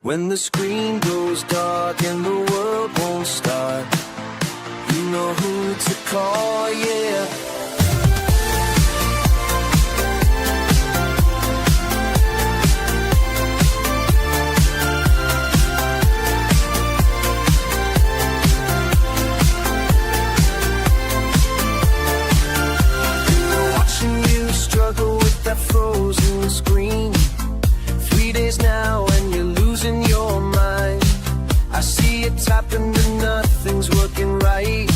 When the screen goes dark and the world won't start, you know who to call, yeah. Watching you struggle with that frozen screen. 3 days now and you're losing your mind. I see it tapping and nothing's working right.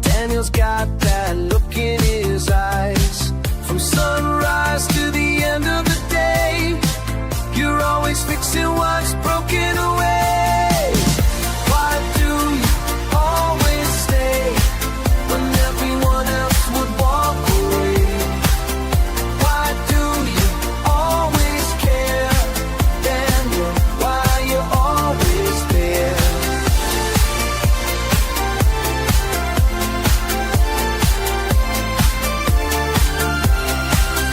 Daniel's got that look in his eyes. From sunrise to the end of the day, you're always fixing what's broken away. Why do you always stay when everyone else would walk away? Why do you always care, Daniel? Why you always there?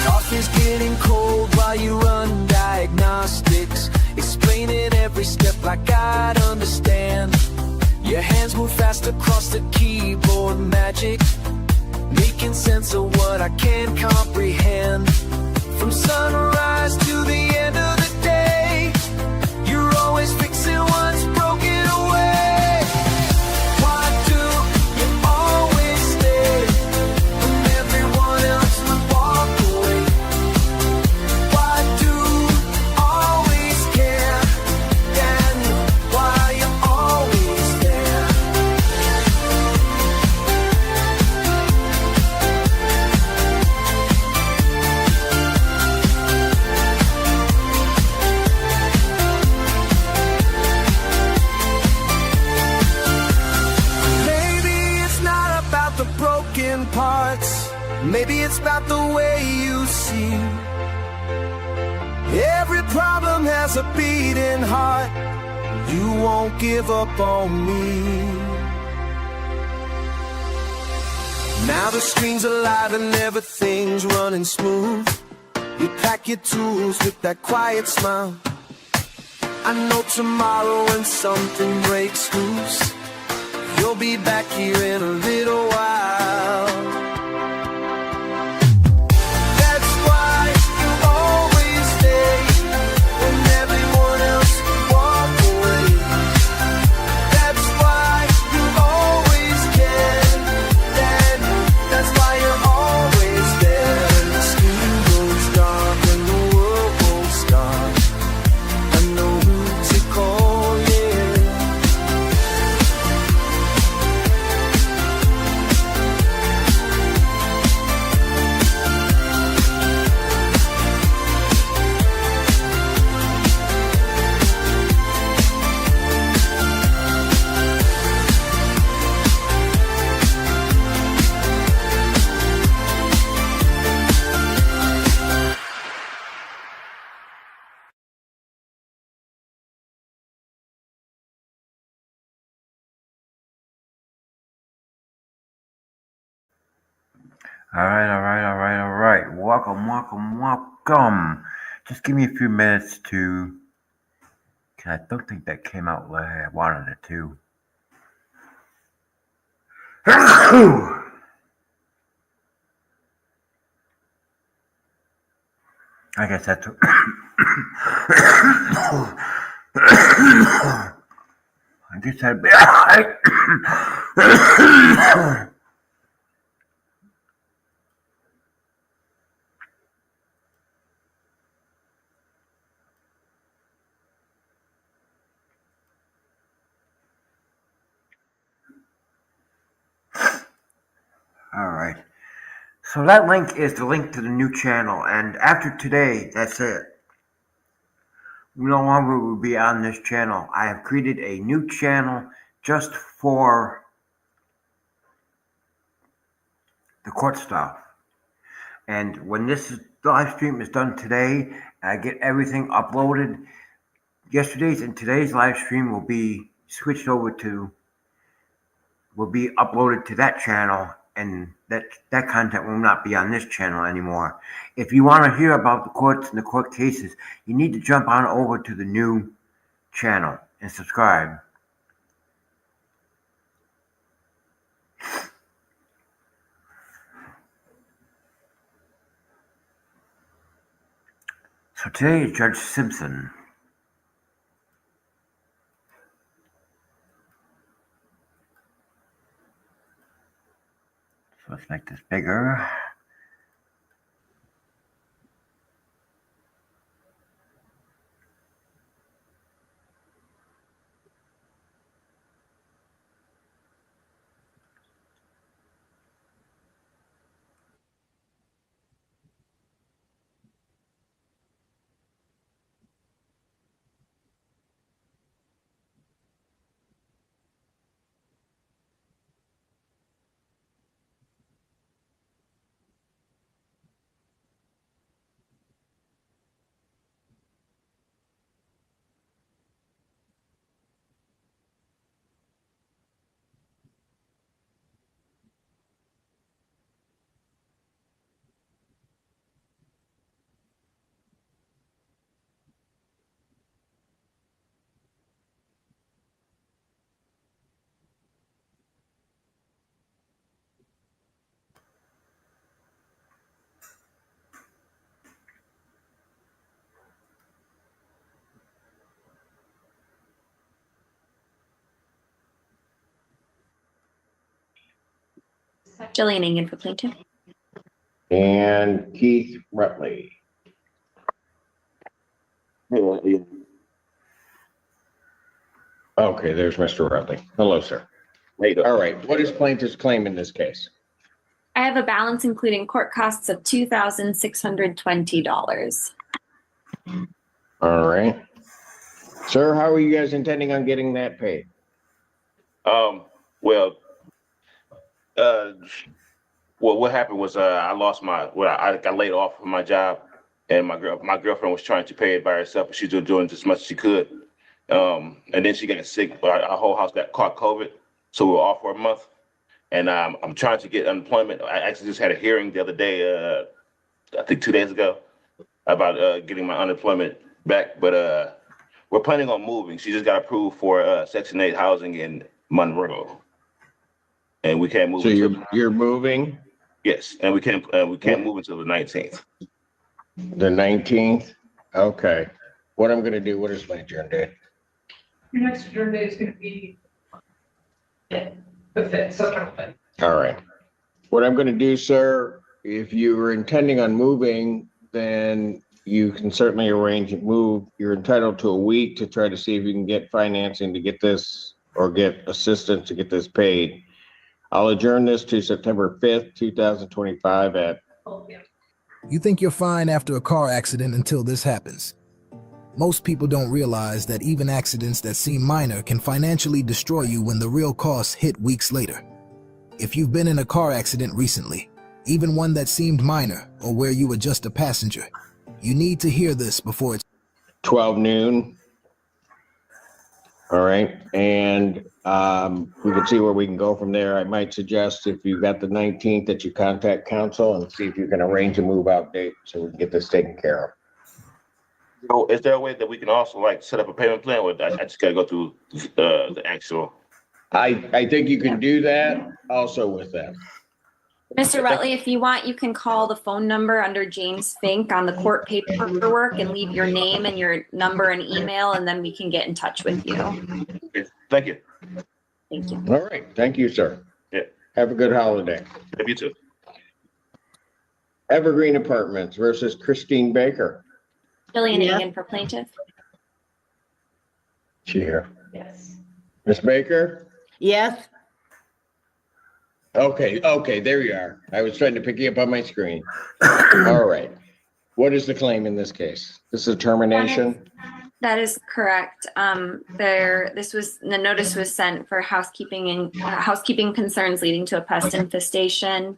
Coffee's getting cold while you run diagnostics, explaining every step like I'd understand. Your hands move fast across the keyboard, magic, making sense of what I can't comprehend. From sunrise to the end of the day, you're always fixing what's broken away. Why do you always stay when everyone else would walk away? Why do you always care, Daniel? Why you always there? Maybe it's not about the broken parts. Maybe it's about the way you see. Every problem has a beating heart. You won't give up on me. Now the screen's alive and everything's running smooth. You pack your tools with that quiet smile. I know tomorrow when something breaks loose, you'll be back here in a little while. That's why you always stay when everyone else walk away. That's why you always care, Daniel. That's why you're always there. When the screen goes dark and the world won't start, I know who to call, yeah. All right. Welcome. Just give me a few minutes to. 'Cause I don't think that came out like I wanted it to. I guess that's. I guess I'd be. All right. So that link is the link to the new channel, and after today, that's it. We no longer will be on this channel. I have created a new channel just for the court stuff. And when this live stream is done today, I get everything uploaded. Yesterday's and today's live stream will be switched over to, will be uploaded to that channel, and that content will not be on this channel anymore. If you want to hear about the courts and the court cases, you need to jump on over to the new channel and subscribe. So today is Judge Simpson. So let's make this bigger. Jillian Engen for plaintiff. And Keith Rutley. Okay, there's Mr. Rutley. Hello, sir. All right, what is plaintiff's claim in this case? I have a balance including court costs of $2,620. All right. Sir, how are you guys intending on getting that paid? Well, what happened was I lost I got laid off from my job, and my girlfriend was trying to pay it by herself, but she's doing as much as she could. And then she got sick. Our whole house got caught COVID, so we were off for a month. And I'm trying to get unemployment. I actually just had a hearing the other day, I think 2 days ago, about getting my unemployment back. But we're planning on moving. She just got approved for Section 8 housing in Monroe, and we can't move. So you're moving? Yes, and we can't move until the 19th. The 19th? Okay. What I'm gonna do, what is my adjourn date? Your next adjourn date is gonna be the 5th, September 5th. All right. What I'm gonna do, sir, if you were intending on moving, then you can certainly arrange a move. You're entitled to a week to try to see if you can get financing to get this, or get assistance to get this paid. I'll adjourn this to September 5th, 2025 at. You think you're fine after a car accident until this happens. Most people don't realize that even accidents that seem minor can financially destroy you when the real costs hit weeks later. If you've been in a car accident recently, even one that seemed minor or where you were just a passenger, you need to hear this before it's 12 noon. All right, and we can see where we can go from there. I might suggest if you got the 19th that you contact counsel and see if you can arrange a move out date so we can get this taken care of. So is there a way that we can also like set up a payment plan, or I just gotta go through the actual? I think you can do that also with that. Mr. Rutley, if you want, you can call the phone number under James Fink on the court paperwork and leave your name and your number and email, and then we can get in touch with you. Okay, thank you. Thank you. All right, thank you, sir. Yeah. Have a good holiday. You too. Evergreen Apartments versus Christine Baker. Jillian Engen for plaintiff. She here. Yes. Ms. Baker? Yes, Okay, there you are. I was trying to pick you up on my screen. All right. What is the claim in this case? This is a termination? That is correct. The notice was sent for housekeeping concerns leading to a pest infestation.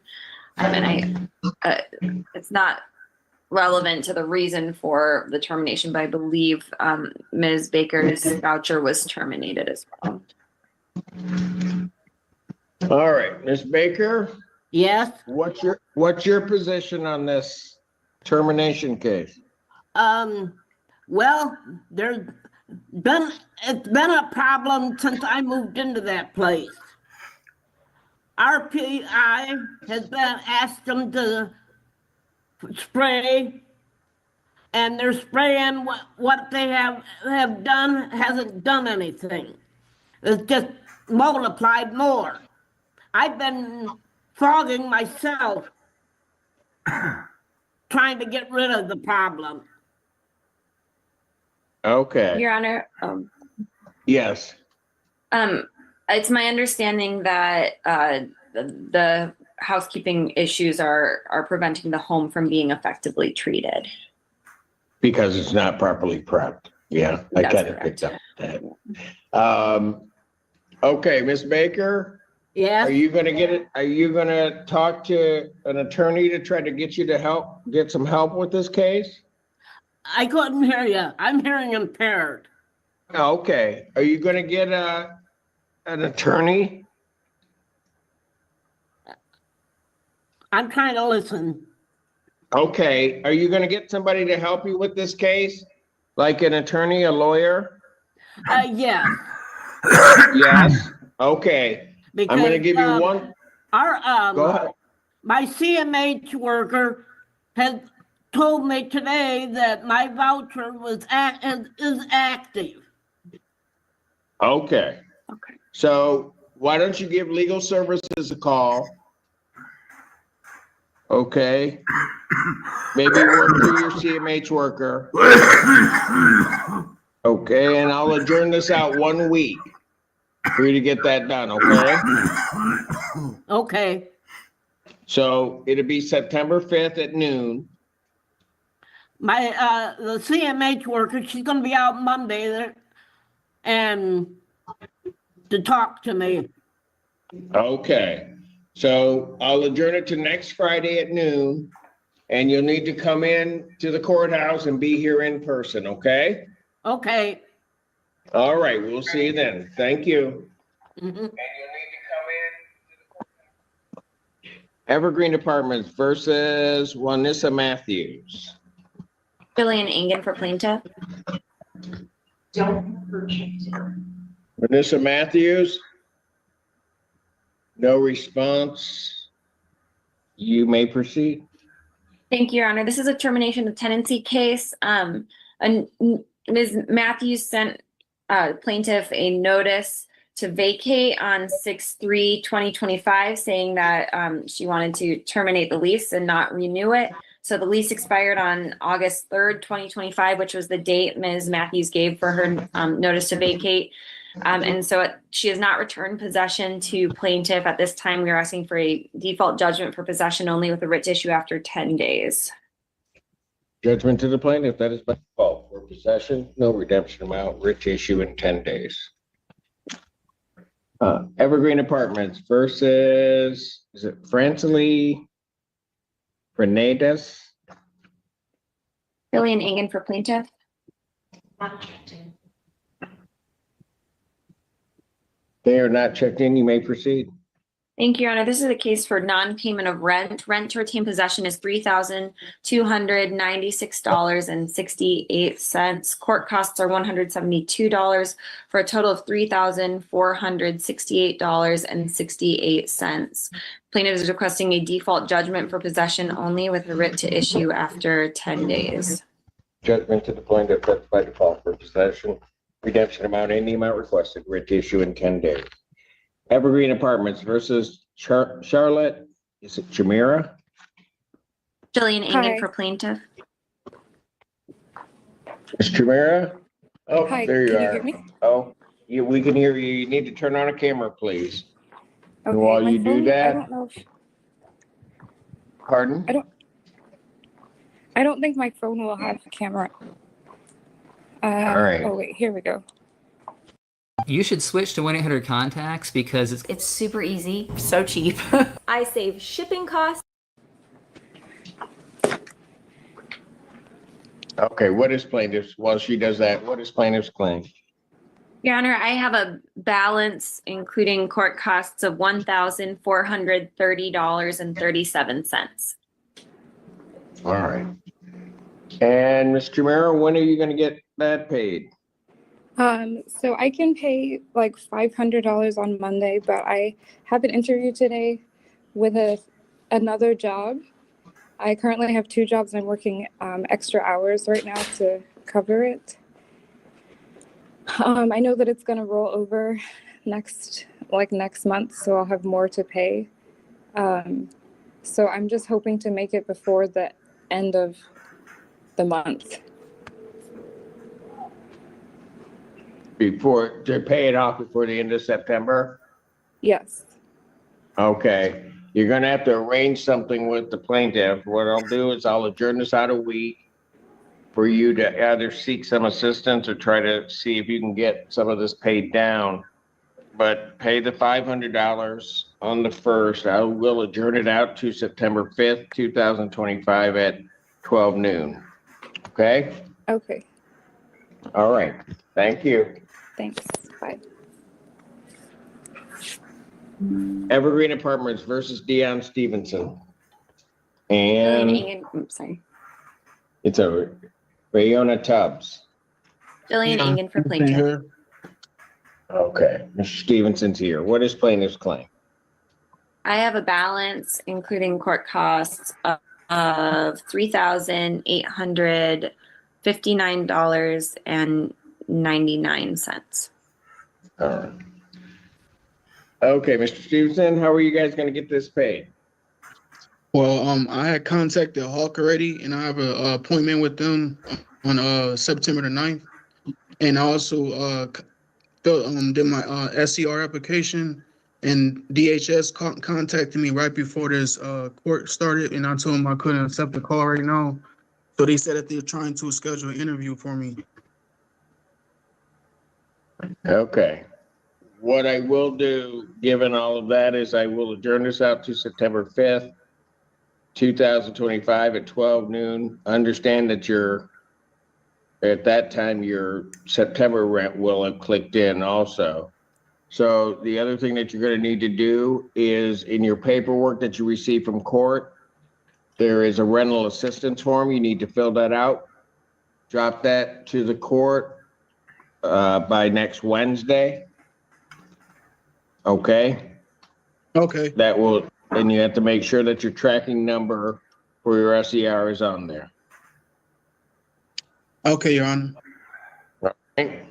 It's not relevant to the reason for the termination, but I believe Ms. Baker's voucher was terminated as well. All right, Ms. Baker, yes. what's your position on this termination case? Well, it's been a problem since I moved into that place. RPI has been asked them to spray, and they're spraying what they have done hasn't done anything. It's just multiplied more. I've been fogging myself trying to get rid of the problem. Okay, Your Honor, yes. it's my understanding that the housekeeping issues are preventing the home from being effectively treated. Because it's not properly prepped. Yeah, I That's kind of correct. picked up that. Okay, Ms. Baker, Yes, are you gonna talk to an attorney to try to get you to get some help with this case? I couldn't hear you. I'm hearing impaired. Okay, are you gonna get an attorney? I'm trying to listen. Okay, are you gonna get somebody to help you with this case? Like an attorney, a lawyer? Yes. Yes, okay. I'm gonna Because, give you one, go ahead. my CMH worker has told me today that my voucher is active. Okay. Okay. So why don't you give legal services a call? Okay. Maybe work through your CMH worker. Okay, and I'll adjourn this out 1 week for you to get that done, okay? Okay. So it'll be September 5th at noon. My, the CMH worker, she's gonna be out Monday there and to talk to me. Okay, so I'll adjourn it to next Friday at noon. And you'll need to come in to the courthouse and be here in person, okay? Okay. All right, we'll see you then. Thank you. Mhm. And you'll need to come in to the courthouse. Evergreen Apartments versus Wanissa Matthews. Jillian Engen for plaintiff. Don't purchase. Wanissa Matthews? No response. You may proceed. Thank you, Your Honor. This is a termination of tenancy case. And Ms. Matthews sent plaintiff a notice to vacate on 6/3/2025, saying that she wanted to terminate the lease and not renew it. So the lease expired on August 3rd, 2025, which was the date Ms. Matthews gave for her notice to vacate. And so she has not returned possession to plaintiff. At this time, we are asking for a default judgment for possession only with a writ to issue after 10 days. Judgment to the plaintiff, that is by default. For possession, no redemption amount, writ to issue in 10 days. Evergreen Apartments versus, is it Francely Renedas? Jillian Engen for plaintiff. They are not checked in. You may proceed. Thank you, Your Honor. This is a case for non-payment of rent. Rent to retain possession is $3,296.68. Court costs are $172 for a total of $3,468.68. Plaintiff is requesting a default judgment for possession only with a writ to issue after 10 days. Judgment to the plaintiff, that's by default for possession. Redemption amount, any amount requested, writ to issue in 10 days. Evergreen Apartments versus Charlotte, is it Jamira? Jillian Engen Hi. for plaintiff. Miss Jamira? Oh, Hi, there you can you are. hear me? Oh, we can hear you. You need to turn on a camera, please. Okay, While my you do phone- that- I don't know. Pardon? I don't think my phone will have a camera. All right. Oh wait, here we go. You should switch to 1-800-CONTACTS because It's super easy, so cheap. I save shipping costs. Okay, what is plaintiff's, while she does that, what is plaintiff's claim? Your Honor, I have a balance including court costs of $1,430.37. All right. And Ms. Jamira, when are you gonna get that paid? So I can pay like $500 on Monday, but I have an interview today with another job. I currently have two jobs and I'm working extra hours right now to cover it. I know that it's gonna roll over next month, so I'll have more to pay. So I'm just hoping to make it before the end of the month. Before, to pay it off before the end of September? Yes. Okay, you're gonna have to arrange something with the plaintiff. What I'll do is I'll adjourn this out a week for you to either seek some assistance or try to see if you can get some of this paid down. But pay the $500 on the 1st. I will adjourn it out to September 5th, 2025 at 12 noon. Okay? Okay. All right. Thank you. Thanks. Bye. Evergreen Apartments versus Dion Stevenson. Jillian And Ingen, sorry. it's a Rayona Tubbs. Jillian Ingen for plaintiff. Okay, Mr. Stevenson's here. What is plaintiff's claim? I have a balance, including court costs, of $3,859.99. All right. Okay, Mr. Stevenson, how are you guys gonna get this paid? Well, I had contacted Hawk already, and I have an appointment with them on September the 9th. And I also did my SCR application, and DHS contacted me right before this court started, and I told them I couldn't accept the call right now. So they said that they're trying to schedule an interview for me. Okay. What I will do, given all of that, is I will adjourn this out to September 5th, 2025 at 12 noon. Understand that at that time, your September rent will have clicked in also. So the other thing that you're going to need to do is in your paperwork that you receive from court, there is a rental assistance form. You need to fill that out. Drop that to the court by next Wednesday. Okay. Okay. That will, and you have to make sure that your tracking number for your SER is on there. Okay, Your Honor. All right.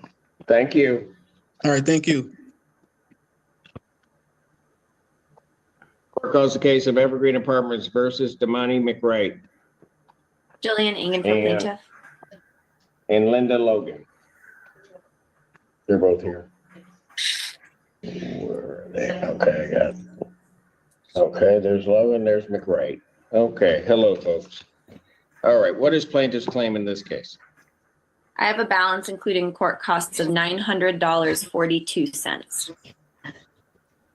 Thank you. All right, thank you. Court calls the case of Evergreen Apartments versus Damani McWright Jillian Ingen for And- plaintiff. and Linda Logan. They're both here. Where are they? Okay, I got it. Okay, there's Logan, there's McWright. Okay, hello, folks. All right, what is plaintiff's claim in this case? I have a balance, including court costs of $900.42.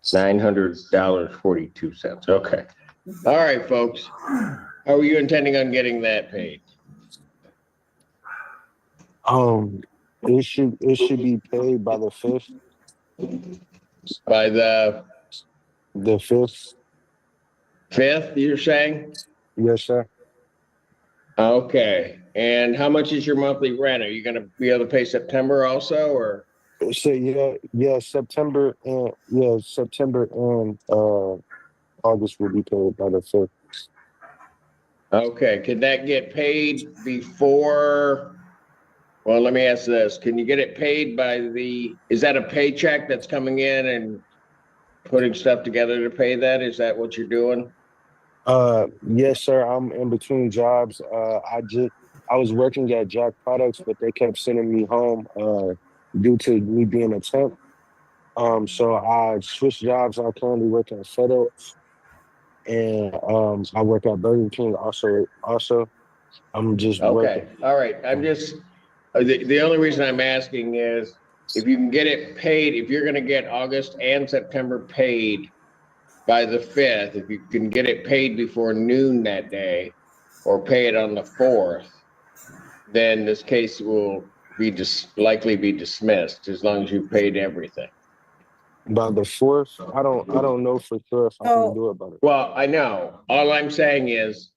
$900.42. Okay. All right, folks. How are you intending on getting that paid? It should be paid by the 5th. By the The 5th. 5th, you're saying? Yes, sir. Okay. And how much is your monthly rent? Are you going to be able to pay September also, or? So September and August will be paid by the 5th. Okay, could that get paid before? Well, let me ask this. Can you get it paid by is that a paycheck that's coming in and putting stuff together to pay that? Is that what you're doing? Yes, sir. I'm in between jobs. I was working at Jack Products, but they kept sending me home due to me being a temp. So I switched jobs. I currently work at FedEx, and I work at Burger King also. I'm just Okay, working. all right. I'm just, the only reason I'm asking is if you can get it paid, if you're gonna get August and September paid by the 5th, if you can get it paid before noon that day or pay it on the 4th, then this case will be likely be dismissed as long as you've paid everything. By the 4th, I don't know for sure if I can do it by the. Well, I know. All I'm saying is,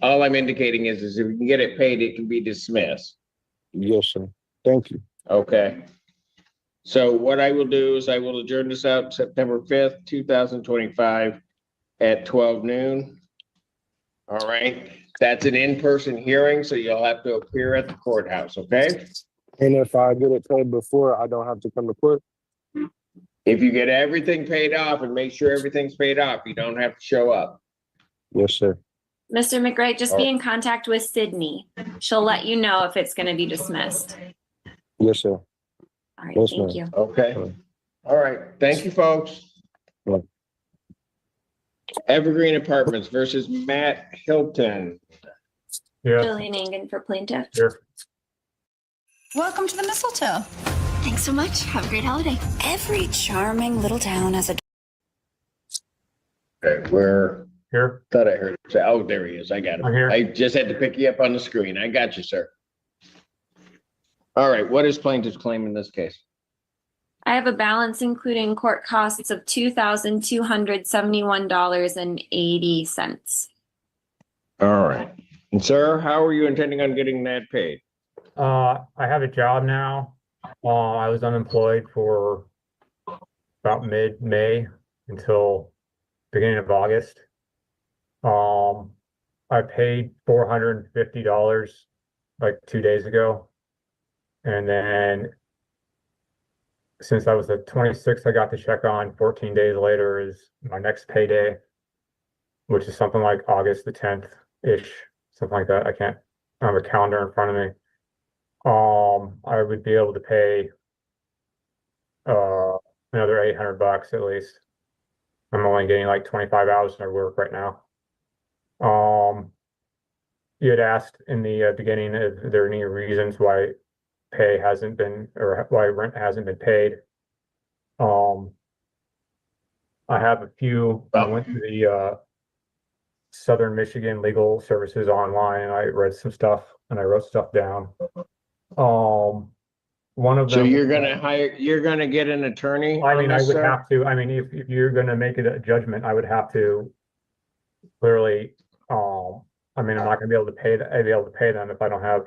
all I'm indicating is if you can get it paid, it can be dismissed. Yes, sir. Thank you. Okay. So what I will do is I will adjourn this out September 5th, 2025 at 12 noon. All right, that's an in-person hearing, so you'll have to appear at the courthouse, okay? And if I get it paid before, I don't have to come to court? If you get everything paid off and make sure everything's paid off, you don't have to show up. Yes, sir. Mr. McGray, just be in contact with Sydney. She'll let you know if it's gonna be dismissed. Yes, sir. All right, Yes, thank ma'am. you. Okay, all right, thank you, folks. Yeah. Evergreen Apartments versus Matt Hilton. Jillian Engen for plaintiff. Welcome to the mistletoe. Thanks so much. Have a great holiday. Every charming little town has a Okay, where? Here. Thought I heard him say, oh, there he is. I got him. I'm here. I just had to pick you up on the screen. I got you, sir. All right, what is plaintiff's claim in this case? I have a balance including court costs of $2,271.80. All right. And sir, how are you intending on getting that paid? I have a job now. I was unemployed for about mid-May until beginning of August. I paid $450 like 2 days ago. And then since I was the 26th, I got the check on 14 days later is my next payday, which is something like August the 10th-ish, something like that. I have a calendar in front of me. I would be able to pay another $800 at least. I'm only getting like 25 hours of work right now. You had asked in the beginning if there are any reasons why pay hasn't been, or why rent hasn't been paid. I have a few. I went to the Southern Michigan Legal Services online and I read some stuff and I wrote stuff down. One of them. So you're gonna get an attorney? I mean, on I this, would sir? have to, I mean, if you're gonna make it a judgment, I would have to clearly, I mean, I'm not gonna be able to pay, them if I don't have,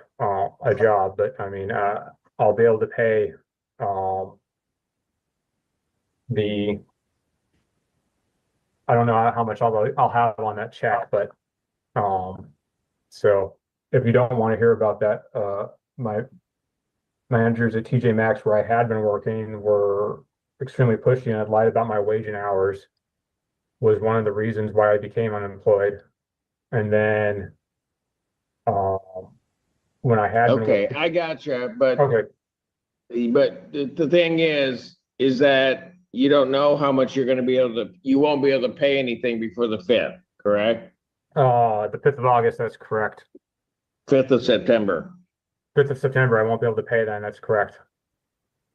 a job, but I mean, I'll be able to pay, I don't know how much I'll have on that check, but, so if you don't want to hear about that, my managers at TJ Maxx where I had been working were extremely pushy and I'd lied about my wage and hours was one of the reasons why I became unemployed. And then, when I had been Okay, working, I gotcha, but okay, the thing is that you don't know how much you're gonna be able to, you won't be able to pay anything before the 5th, correct? the 5th of August, that's correct. 5th of September. 5th of September, I won't be able to pay then, that's correct.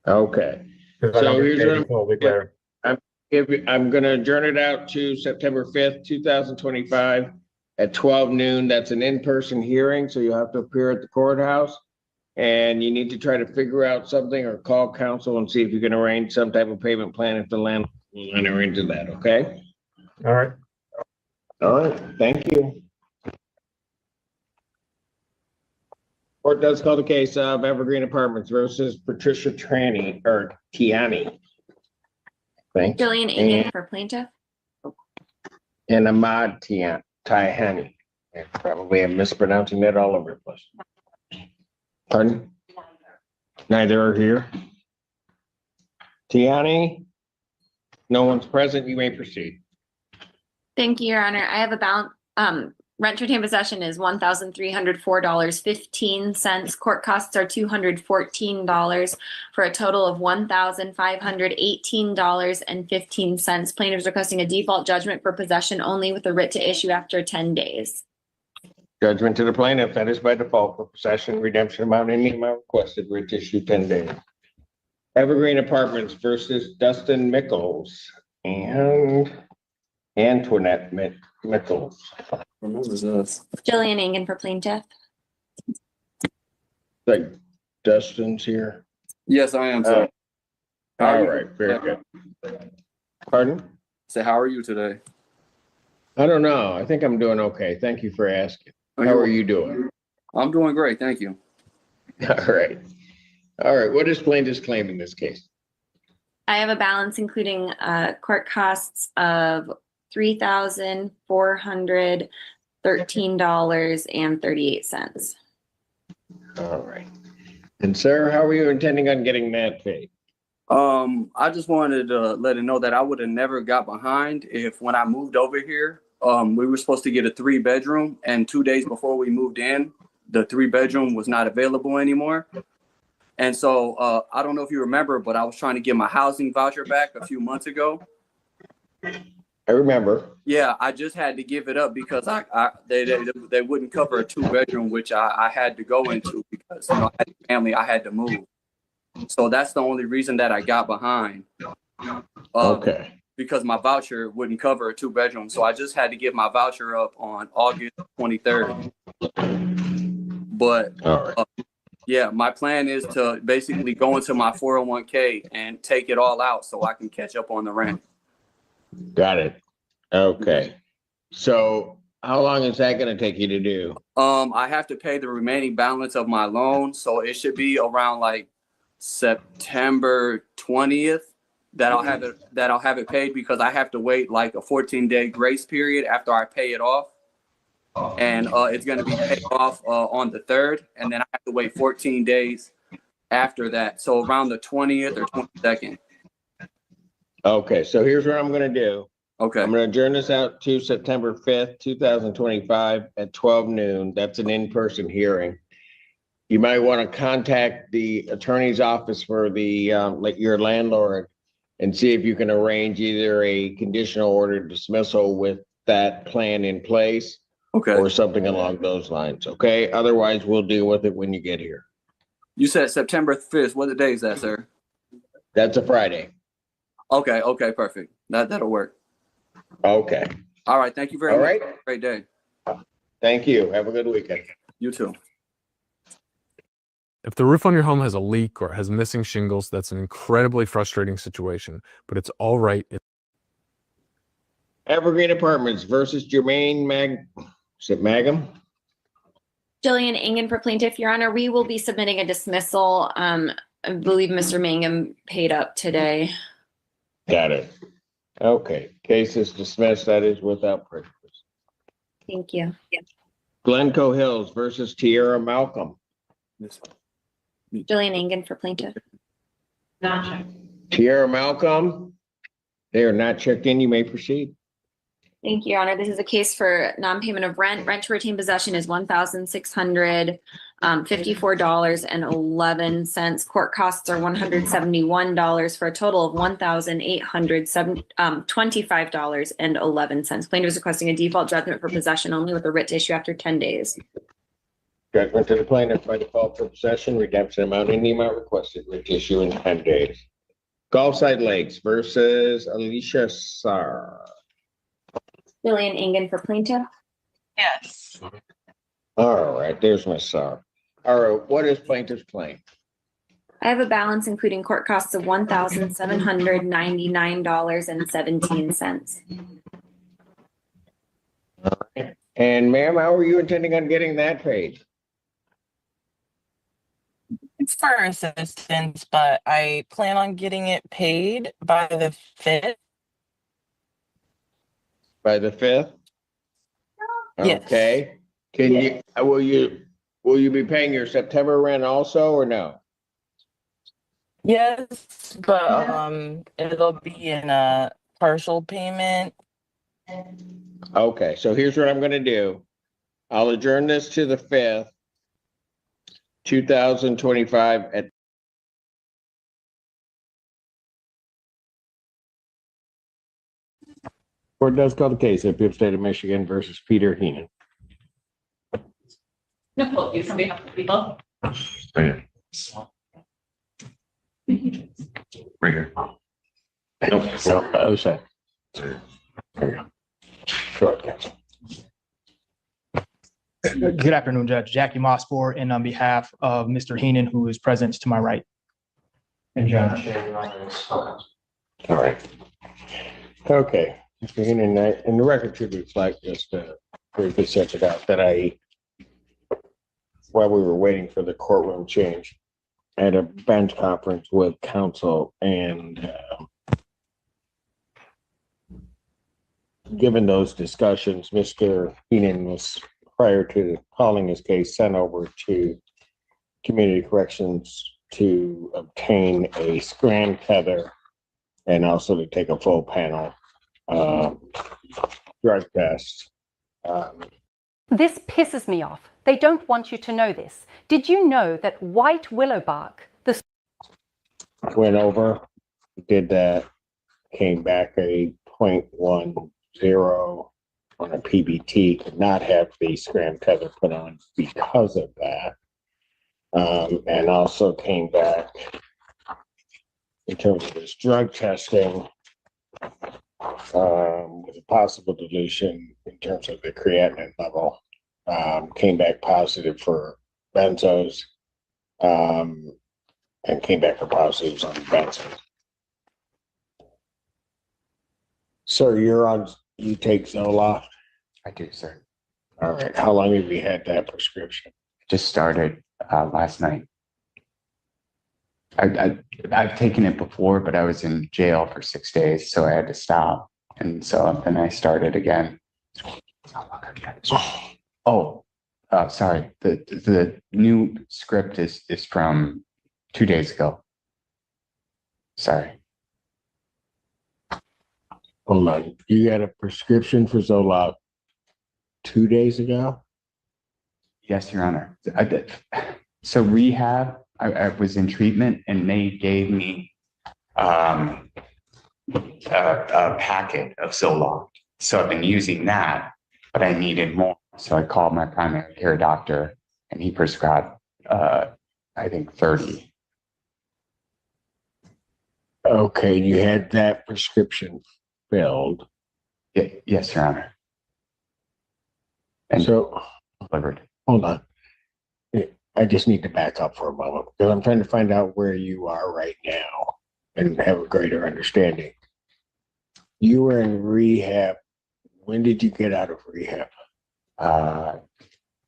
Okay. Because I So don't get here's paid what I'm- until a week later. I'm gonna adjourn it out to September 5th, 2025 at 12 noon. That's an in-person hearing, so you'll have to appear at the courthouse. And you need to try to figure out something or call counsel and see if you can arrange some type of payment plan if the landlord will enter into that, okay? All right. All right, thank you. Court does call the case of Evergreen Apartments versus Patricia Tiani. Thanks. Jillian Engen for plaintiff. And Ahmad Tihani. Probably I'm mispronouncing that all over the place. Pardon? Neither are here. Tiani? No one's present. You may proceed. Thank you, Your Honor. I have a balance, rent retained possession is $1,304.15. Court costs are $214 for a total of $1,518.15. Plaintiffs requesting a default judgment for possession only with a writ to issue after 10 days. Judgment to the plaintiff, that is by default for possession, redemption amount, any amount requested, writ issue 10 days. Evergreen Apartments versus Dustin Mickles and Antoinette Mickles. Jillian Engen for plaintiff. Like Dustin's here. Yes, I am, sir. All right, very good. Pardon? So how are you today? I don't know. I think I'm doing okay. Thank you for asking. How are you doing? I'm doing great, thank you. All right. All right. What is plaintiff's claim in this case? I have a balance including court costs of $3,413.38. All right. And sir, how are you intending on getting that paid? I just wanted to let it know that I would have never got behind if when I moved over here, we were supposed to get a 3-bedroom, and 2 days before we moved in, the 3-bedroom was not available anymore. And so I don't know if you remember, but I was trying to get my housing voucher back a few months ago. I remember. Yeah, I just had to give it up because they wouldn't cover a 2-bedroom, which I had to go into because I had a family, I had to move. So that's the only reason that I got behind. Okay. Because my voucher wouldn't cover a 2-bedroom. So I just had to give my voucher up on August 23rd. But yeah, my plan is to basically go into my 401k and take it all out so I can catch up on the rent. Got it. Okay. So how long is that going to take you to do? I have to pay the remaining balance of my loan. So it should be around like September 20th that I'll have it paid, because I have to wait like a 14-day grace period after I pay it off. And it's going to be paid off on the 3rd, and then I have to wait 14 days after that. So around the 20th or 22nd. Okay, so here's what I'm going to do. Okay. I'm going to adjourn this out to September 5th, 2025 at 12 noon. That's an in-person hearing. You might want to contact the attorney's office for the like your landlord and see if you can arrange either a conditional order dismissal with that plan in place. Okay. Or something along those lines. Okay. Otherwise, we'll deal with it when you get here. You said September 5th. What the day is that, sir? That's a Friday. Okay. Okay. Perfect. That'll work. Okay. All right. Thank you very much. Right. Have a great day. Thank you. Have a good weekend. You too. If the roof on your home has a leak or has missing shingles, that's an incredibly frustrating situation, but it's all right. Evergreen Apartments versus Jermaine Magum? Jillian Engen for plaintiff, Your Honor. We will be submitting a dismissal. I believe Mr. Mangum paid up today. Got it. Okay. Case is dismissed. That is without prejudice. Thank you. Yeah. Glencoe Hills versus Tierra Malcolm. Jillian Engen for plaintiff. Not checked. Tierra Malcolm, they are not checked in. You may proceed. Thank you, Your Honor. This is a case for non-payment of rent. Rent to retain possession is $1,654.11. Court costs are $171 for a total of $1,825.11. Plaintiff is requesting a default judgment for possession only with a writ to issue after 10 days. Judgment to the plaintiff by default for possession, redemption amount in the amount requested, writ to issue in 10 days. Gulfside Lakes versus Alicia Sarr. Jillian Engen for plaintiff. Yes. All right, there's my Sarr. All right, what is plaintiff's claim? I have a balance including court costs of $1,799.17. All right. And ma'am, how are you intending on getting that paid? It's for assistance, but I plan on getting it paid by the 5th. By the 5th? Yes. Okay. Can you, will you be paying your September rent also or no? Yes, but it'll be in a partial payment. Okay, so here's what I'm gonna do. I'll adjourn this to the 5th, 2025 at Court does call the case of Bibb State of Michigan versus Peter Heenan. Nicole, you somebody have to people. Right here. Nope, no, other side. There you go. Short counsel. Good afternoon, Judge. Jackie Mossbohr, and on behalf of Mr. Heenan, who is present to my right. And Judge. All right. Okay, Mr. Heenan, and the record should reflect just briefly set it out that while we were waiting for the courtroom change, I had a bench conference with counsel and given those discussions, Mr. Heenan was, prior to calling his case, sent over to Community Corrections to obtain a scram tether and also to take a full panel drug test. This pisses me off. They don't want you to know this. Did you know that white willow bark, the Went over, did that, came back a 0.10 on a PBT, could not have the scram tether put on because of that. And also came back in terms of his drug testing with a possible dilution in terms of the creatinine level. Came back positive for benzos and came back for positives on benzos. Sir, you take Zoloft? I do, sir. All right. How long have you had that prescription? Just started last night. I've taken it before, but I was in jail for 6 days, so I had to stop. And so then I started again. Oh, sorry. The new script is from 2 days ago. Sorry. Hold on. You got a prescription for Zoloft 2 days ago? Yes, Your Honor. I did. So rehab, I was in treatment and they gave me a packet of Zoloft. So I've been using that, but I needed more. So I called my primary care doctor and he prescribed, I think 30. Okay, you had that prescription filled. Yes, Your Honor. And so, delivered. Hold on. I just need to back up for a moment because I'm trying to find out where you are right now and have a greater understanding. You were in rehab. When did you get out of rehab?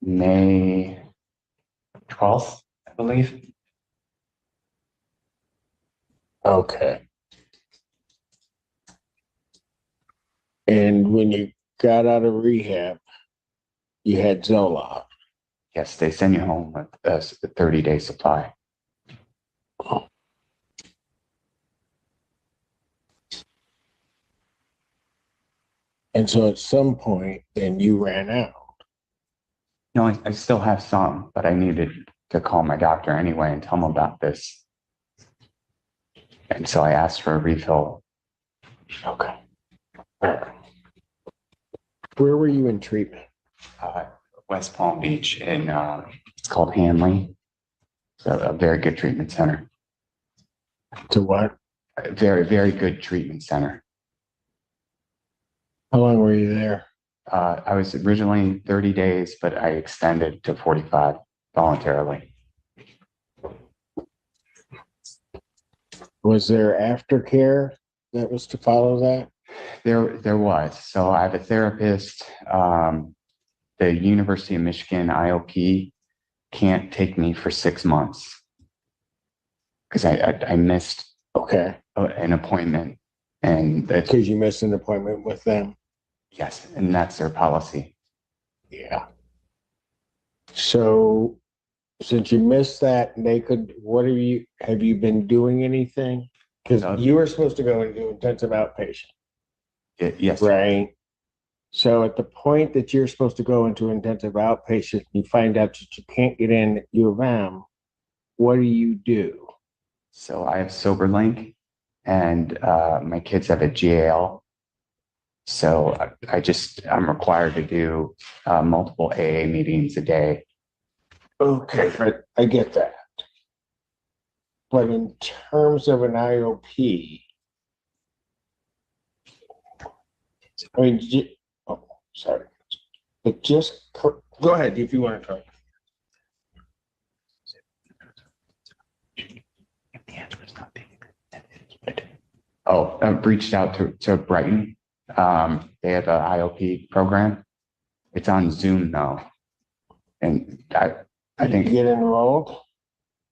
May 12th, I believe. Okay. And when you got out of rehab, you had Zoloft. Yes, they send you home with a 30-day supply. And so at some point, then you ran out. No, I still have some, but I needed to call my doctor anyway and tell him about this. And so I asked for a refill. Okay. All right. Where were you in treatment? West Palm Beach in, it's called Hanley. It's a very good treatment center. To what? A very, very good treatment center. How long were you there? I was originally 30 days, but I extended to 45 voluntarily. Was there aftercare that was to follow that? There was. So I have a therapist. The University of Michigan IOP can't take me for 6 months because I missed an appointment, and because you missed an appointment with them. Yes, and that's their policy. Yeah. So since you missed that, they could. Have you been doing anything? Because you were supposed to go and do intensive outpatient. Yes. Right. So at the point that you're supposed to go into intensive outpatient, you find out that you can't get in at U of M. What do you do? So I have SoberLink, and my kids have a GAL. So I'm required to do multiple AA meetings a day. Okay, but I get that. But in terms of an IOP, I mean, sorry. But just go ahead if you want to try. Oh, I've reached out to Brighton. They have an IOP program. It's on Zoom though. And I think you get enrolled.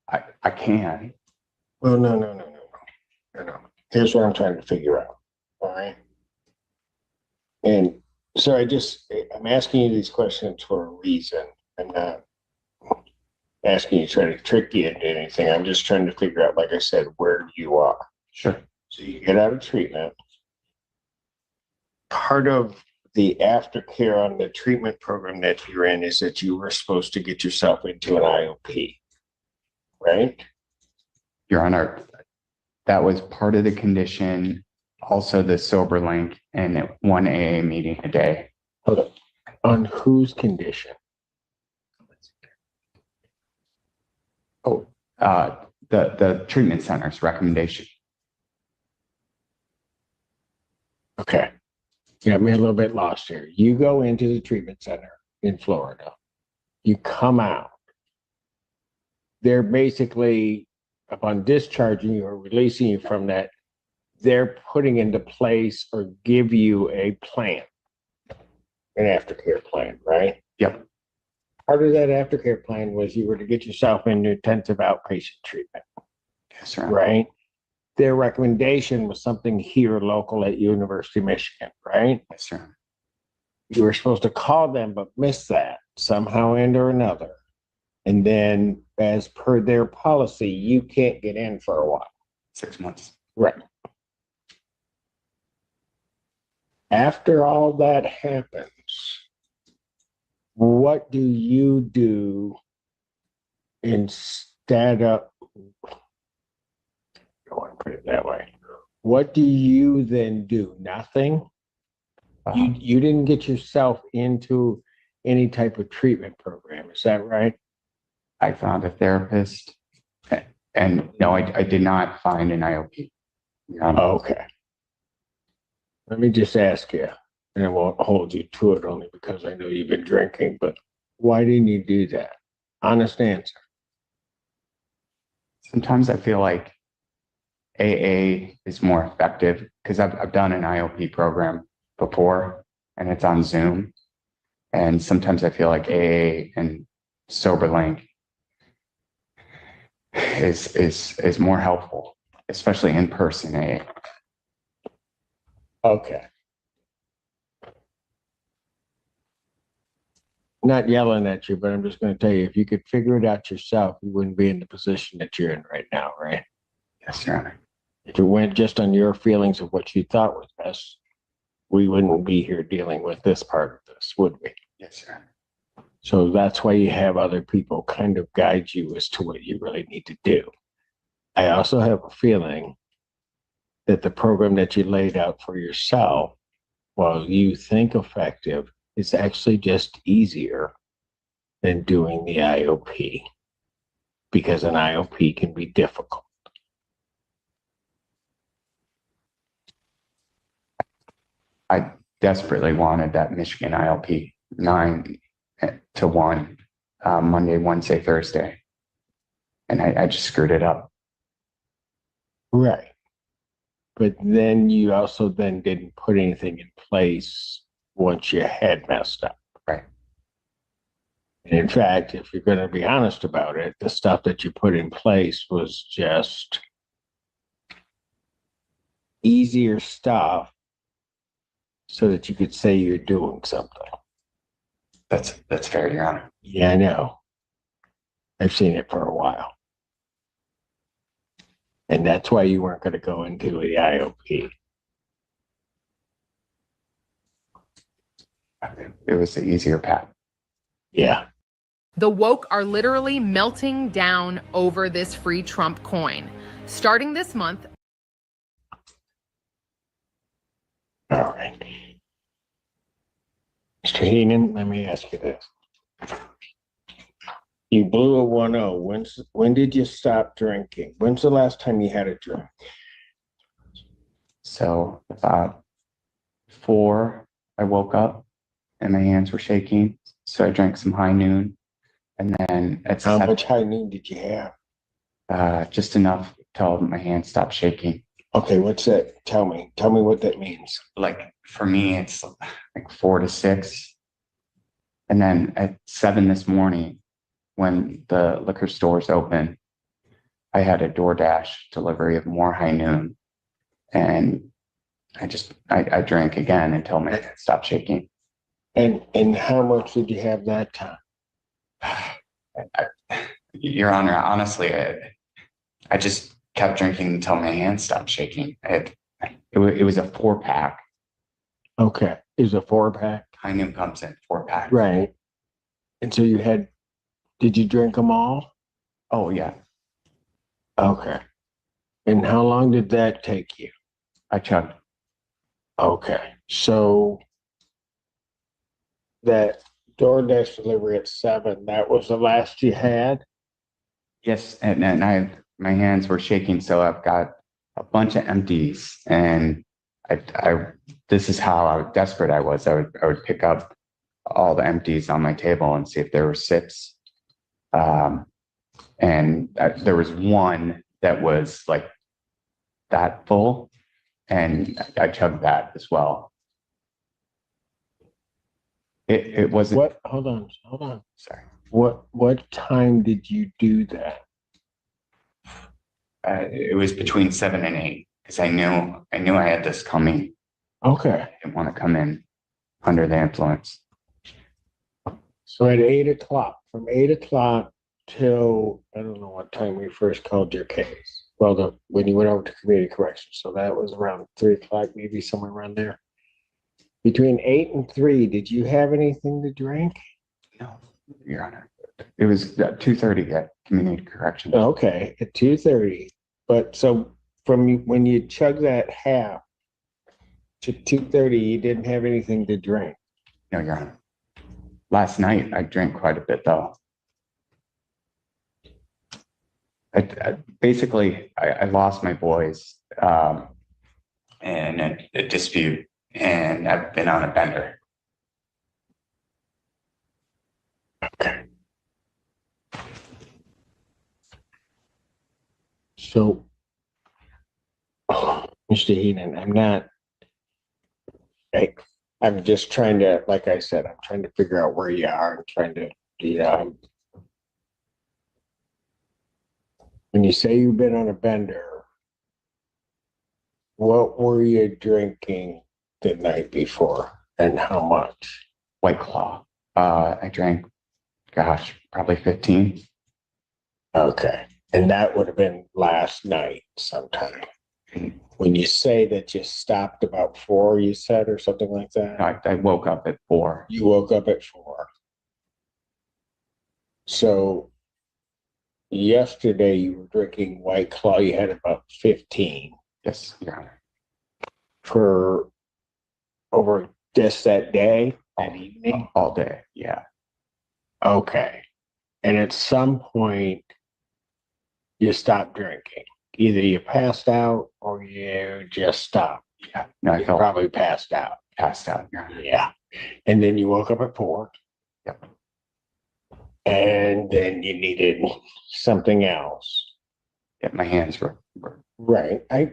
I can. Well, no. Here's what I'm trying to figure out. All right. And So I'm asking you these questions for a reason. I'm not asking you to try to trick you into anything. I'm just trying to figure out, like I said, where you are. Sure. So you get out of treatment. Part of the aftercare on the treatment program that you're in is that you were supposed to get yourself into an IOP, right? Your Honor, that was part of the condition, also the sober link and one AA meeting a day. Hold on. On whose condition? Oh, the treatment center's recommendation. Okay. You got me a little bit lost here. You go into the treatment center in Florida. You come out. They're basically, upon discharging you or releasing you from that, they're putting into place or give you a plan, an aftercare plan, right? Yep. Part of that aftercare plan was you were to get yourself into intensive outpatient treatment. Yes, sir. Right? Their recommendation was something here local at University of Michigan, right? Yes, sir. You were supposed to call them, but missed that somehow and or another. And then as per their policy, you can't get in for a while. 6 months. Right. After all that happens, what do you do instead of, I don't want to put it that way. What do you then do? Nothing? You didn't get yourself into any type of treatment program, is that right? I found a therapist, and no, I did not find an IOP. Okay. Let me just ask you, and I won't hold you to it only because I know you've been drinking, but why didn't you do that? Honest answer. Sometimes I feel like AA is more effective because I've done an IOP program before and it's on Zoom. And sometimes I feel like AA and SoberLink is more helpful, especially in person AA. Okay. Not yelling at you, but I'm just going to tell you, if you could figure it out yourself, you wouldn't be in the position that you're in right now, right? Yes, Your Honor. If it went just on your feelings of what you thought was best, we wouldn't be here dealing with this part of this, would we? Yes, Your Honor. So that's why you have other people kind of guide you as to what you really need to do. I also have a feeling that the program that you laid out for yourself, while you think effective, is actually just easier than doing the IOP, because an IOP can be difficult. I desperately wanted that Michigan ILP 9 to 1, Monday, Wednesday, Thursday. And I just screwed it up. Right. But then you also then didn't put anything in place once you had messed up. Right. And in fact, if you're going to be honest about it, the stuff that you put in place was just easier stuff so that you could say you're doing something. That's fair, Your Honor. Yeah, I know. I've seen it for a while. And that's why you weren't going to go into the IOP. It was the easier path. Yeah. The woke are literally melting down over this free Trump coin. Starting this month. All right. Mr. Heenan, let me ask you this. You blew a 1-0. When did you stop drinking? When's the last time you had a drink? So about 4, I woke up and my hands were shaking. So I drank some high noon. And then at How much high noon did you have? Just enough till my hands stopped shaking. Okay, what's that? Tell me what that means. Like for me, it's like 4 to 6. And then at 7 this morning, when the liquor stores open, I had a DoorDash delivery of more high noon. And I drank again until my hands stopped shaking. And how much did you have that time? Your Honor, honestly, I just kept drinking until my hands stopped shaking. It was a 4-pack. Okay, is a 4-pack? High Noon comes in 4-pack. Right. And so did you drink them all? Oh, yeah. Okay. And how long did that take you? I chugged. Okay, so that DoorDash delivery at 7, that was the last you had? Yes, and my hands were shaking, so I've got a bunch of empties, and this is how desperate I was. I would pick up all the empties on my table and see if there were sips. And there was one that was like that full, and I chugged that as well. It wasn't. What? Hold on. Sorry. What time did you do that? It was between 7 and 8 because I knew I had this coming. Okay. I didn't want to come in under the influence. So at 8 o'clock, from 8 o'clock till, I don't know what time we first called your case. Well, when you went over to community corrections, so that was around 3 o'clock, maybe somewhere around there. Between 8 and 3, did you have anything to drink? No, Your Honor. It was 2:30 at community corrections. Okay, at 2:30. But so when you chug that half to 2:30, you didn't have anything to drink? No, Your Honor. Last night, I drank quite a bit, though. Basically, I lost my boys in a dispute, and I've been on a bender. Okay. So, Mr. Heenan, I'm just trying to, like I said, I'm trying to figure out where you are and trying to, when you say you've been on a bender, what were you drinking the night before and how much? White Claw. I drank, probably 15. Okay. And that would have been last night sometime. When you say that you stopped about 4, you said, or something like that? I woke up at 4. You woke up at 4. So yesterday you were drinking White Claw. You had about 15. Yes, Your Honor. For over just that day, that evening? All day, yeah. Okay. And at some point, you stopped drinking. Either you passed out or you just stopped. Yeah, no, I felt probably passed out. Passed out, Your Honor. Yeah. And then you woke up at 4. Yep. And then you needed something else. Yeah, my hands were. Right. I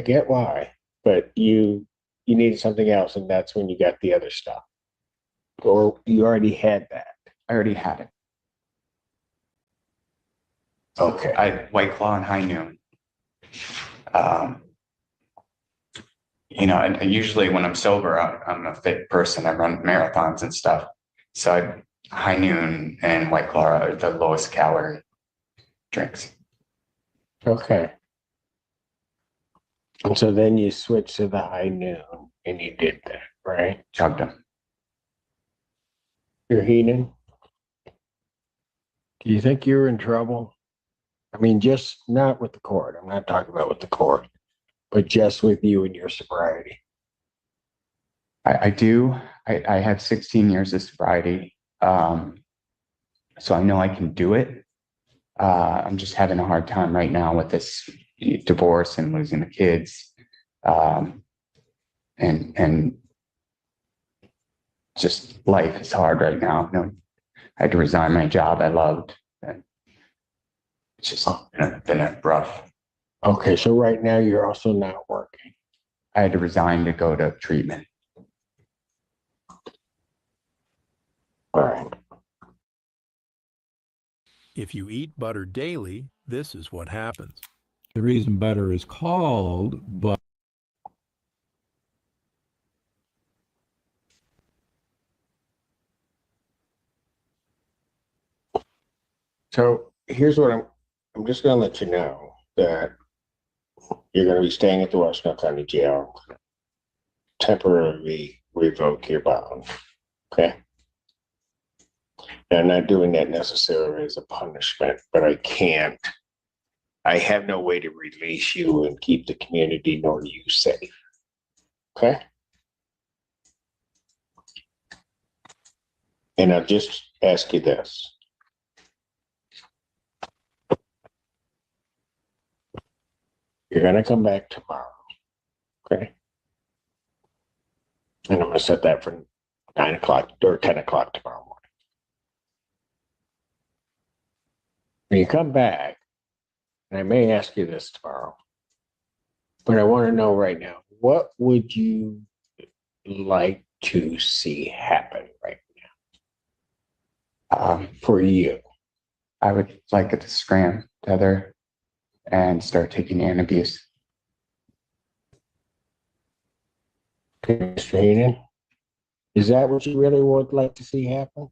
get why. But you needed something else, and that's when you got the other stuff. Or you already had that. I already had it. Okay. White Claw and High Noon. And usually when I'm sober, I'm a fit person. I run marathons and stuff. So High Noon and White Claw are the lowest calorie drinks. Okay. And so then you switched to the High Noon and you did that, right? Chugged them. You're Heenan? Do you think you're in trouble? I mean, just not with the court. I'm not talking about with the court, but just with you and your sobriety. I do. I have 16 years of sobriety. So I know I can do it. I'm just having a hard time right now with this divorce and losing the kids. And just life is hard right now. I had to resign my job I loved. And it's just been a rough. Okay, so right now you're also not working. I had to resign to go to treatment. All right. If you eat butter daily, this is what happens. The reason butter is called butter So here's what I'm just gonna let you know that you're gonna be staying at the Washington County Jail, temporarily revoke your bond, okay? Now, I'm not doing that necessarily as a punishment, but I have no way to release you and keep the community nor you safe, okay? And I'll just ask you this. You're gonna come back tomorrow, okay? And I'm gonna set that for 9 o'clock or 10 o'clock tomorrow morning. When you come back, and I may ask you this tomorrow, but I want to know right now, what would you like to see happen right now for you? I would like it to scram together and start taking abuse. Mr. Hayden, is that what you really would like to see happen?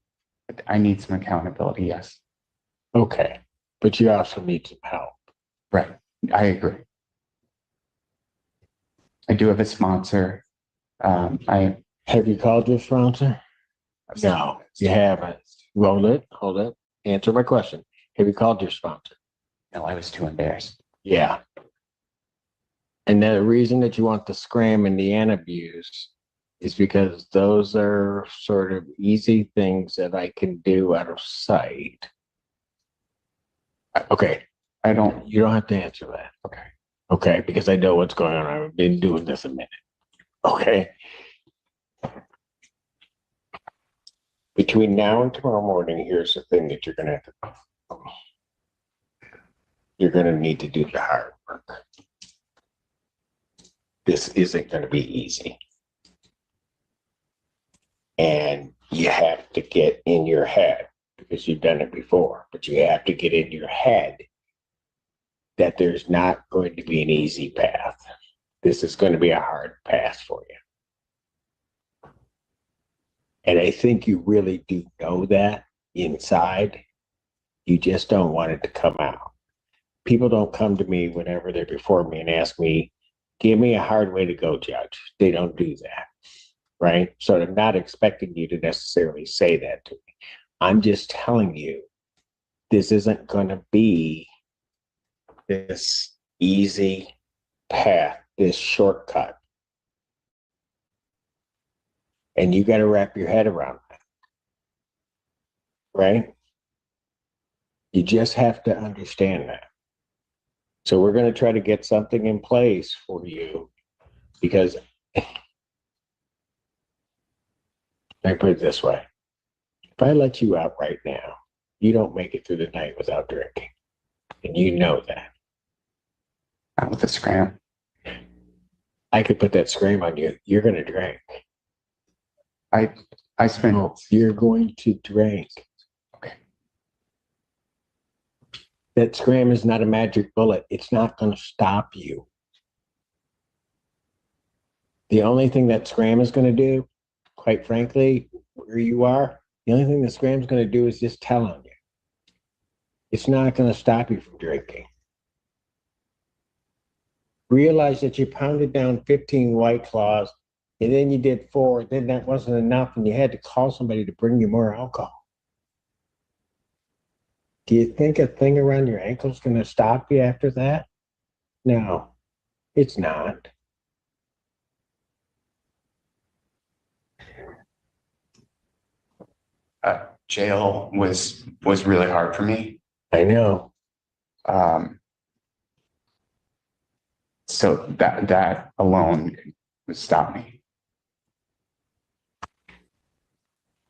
I need some accountability, yes. Okay, but you also need some help. Right, I agree. I do have a sponsor. Have you called your sponsor? No, you haven't. Hold it. Answer my question. Have you called your sponsor? No, I was too embarrassed. Yeah. And the reason that you want the scram and the abuse is because those are sort of easy things that I can do out of sight. Okay. You don't have to answer that. Okay. Okay, because I know what's going on. I've been doing this a minute. Okay. Between now and tomorrow morning, here's the thing that you're going to have to do. You're going to need to do the hard work. This isn't going to be easy. And you have to get in your head, because you've done it before, but you have to get in your head that there's not going to be an easy path. This is going to be a hard path for you. And I think you really do know that inside. You just don't want it to come out. People don't come to me whenever they're before me and ask me, give me a hard way to go, Judge. They don't do that, right? So I'm not expecting you to necessarily say that to me. I'm just telling you, this isn't going to be this easy path, this shortcut. And you got to wrap your head around that, right? You just have to understand that. So we're going to try to get something in place for you, because I put it this way. If I let you out right now, you don't make it through the night without drinking. And you know that. Not with a scram. I could put that scram on you. You're going to drink. I spent. No, you're going to drink. Okay. That scram is not a magic bullet. It's not going to stop you. The only thing that scram is going to do, quite frankly, where you are, the only thing that scram is going to do is just tell on you. It's not going to stop you from drinking. Realize that you pounded down 15 White Claws, and then you did 4, then that wasn't enough, and you had to call somebody to bring you more alcohol. Do you think a thing around your ankle is going to stop you after that? No, it's not. Jail was really hard for me. I know. So that alone would stop me.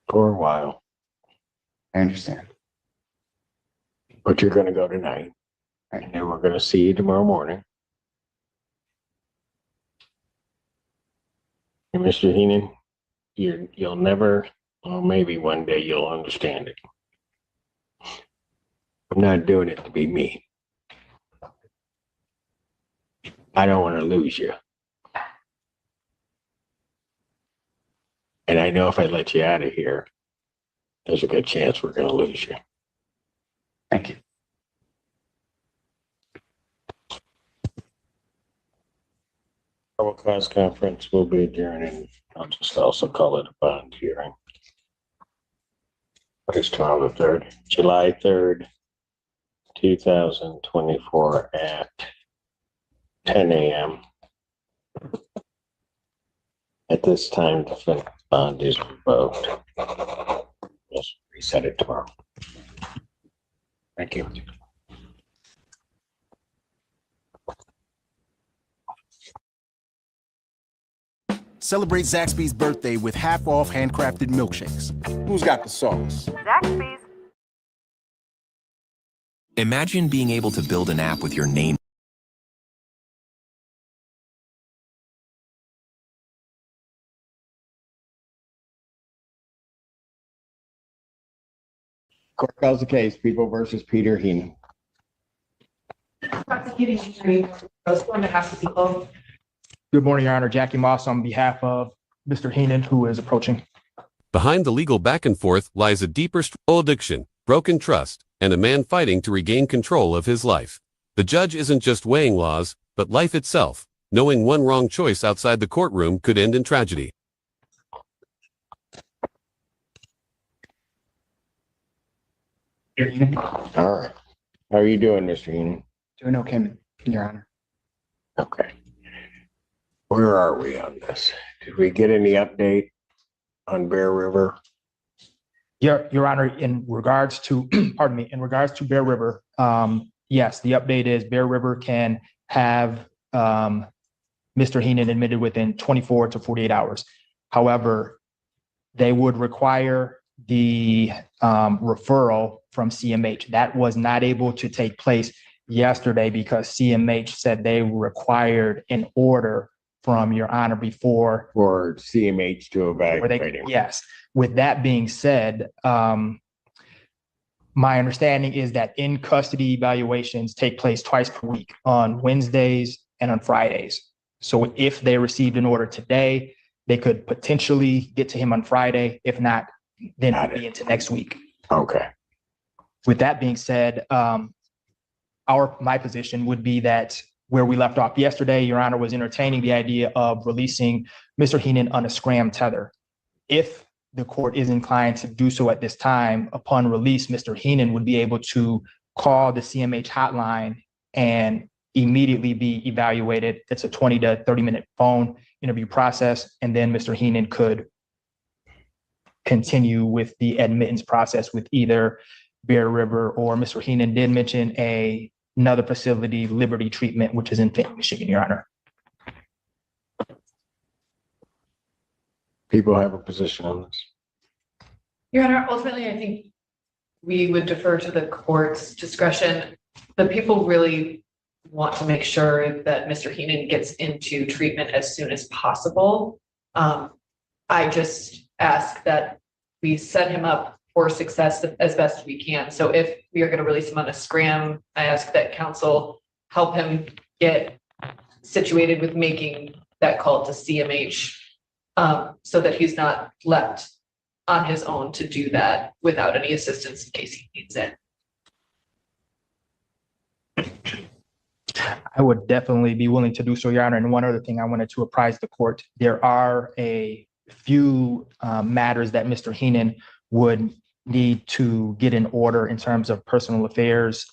For a while. I understand. But you're going to go tonight, and then we're going to see you tomorrow morning. And Mr. Heenan, you'll never, well, maybe one day you'll understand it. I'm not doing it to be mean. I don't want to lose you. And I know if I let you out of here, there's a good chance we're going to lose you. Thank you. Probable cause conference will be adjourning. I'll just also call it a bond hearing. What is tomorrow, the 3rd? July 3rd, 2024 at 10 a.m. At this time, the bond is revoked. Just reset it tomorrow. Thank you. Celebrate Zaxby's birthday with half-off handcrafted milkshakes. Who's got the sauce? Zaxby's. Imagine being able to build an app with your name. Court calls the case, People versus Peter Heenan. Prosecuting attorney, on behalf of people. Good morning, Your Honor. Jackie Moss on behalf of Mr. Heenan, who is approaching. Behind the legal back and forth lies a deeper addiction, broken trust, and a man fighting to regain control of his life. The judge isn't just weighing laws, but life itself, knowing one wrong choice outside the courtroom could end in tragedy. All right. How are you doing, Mr. Heenan? Doing okay, Your Honor. Okay. Where are we on this? Did we get any update on Bear River? Your Honor, in regards to, pardon me, in regards to Bear River, yes, the update is Bear River can have Mr. Heenan admitted within 24 to 48 hours. However, they would require the referral from CMH. That was not able to take place yesterday because CMH said they required an order from Your Honor before for CMH to evaluate him. Yes. With that being said, my understanding is that in custody evaluations take place twice per week on Wednesdays and on Fridays. So if they received an order today, they could potentially get to him on Friday. If not, then it'll be into next week. Okay. With that being said, my position would be that where we left off yesterday, Your Honor was entertaining the idea of releasing Mr. Heenan on a scram tether. If the court is inclined to do so at this time, upon release, Mr. Heenan would be able to call the CMH hotline and immediately be evaluated. It's a 20 to 30-minute phone interview process, and then Mr. Heenan could continue with the admittance process with either Bear River or Mr. Heenan did mention another facility, Liberty Treatment, which is in Fayette, Michigan, Your Honor. People have a position on this. Your Honor, ultimately, I think we would defer to the court's discretion. The people really want to make sure that Mr. Heenan gets into treatment as soon as possible. I just ask that we set him up for success as best we can. So if we are going to release him on a scram, I ask that counsel help him get situated with making that call to CMH so that he's not left on his own to do that without any assistance in case he needs it. I would definitely be willing to do so, Your Honor. And one other thing I wanted to apprise the court, there are a few matters that Mr. Heenan would need to get in order in terms of personal affairs,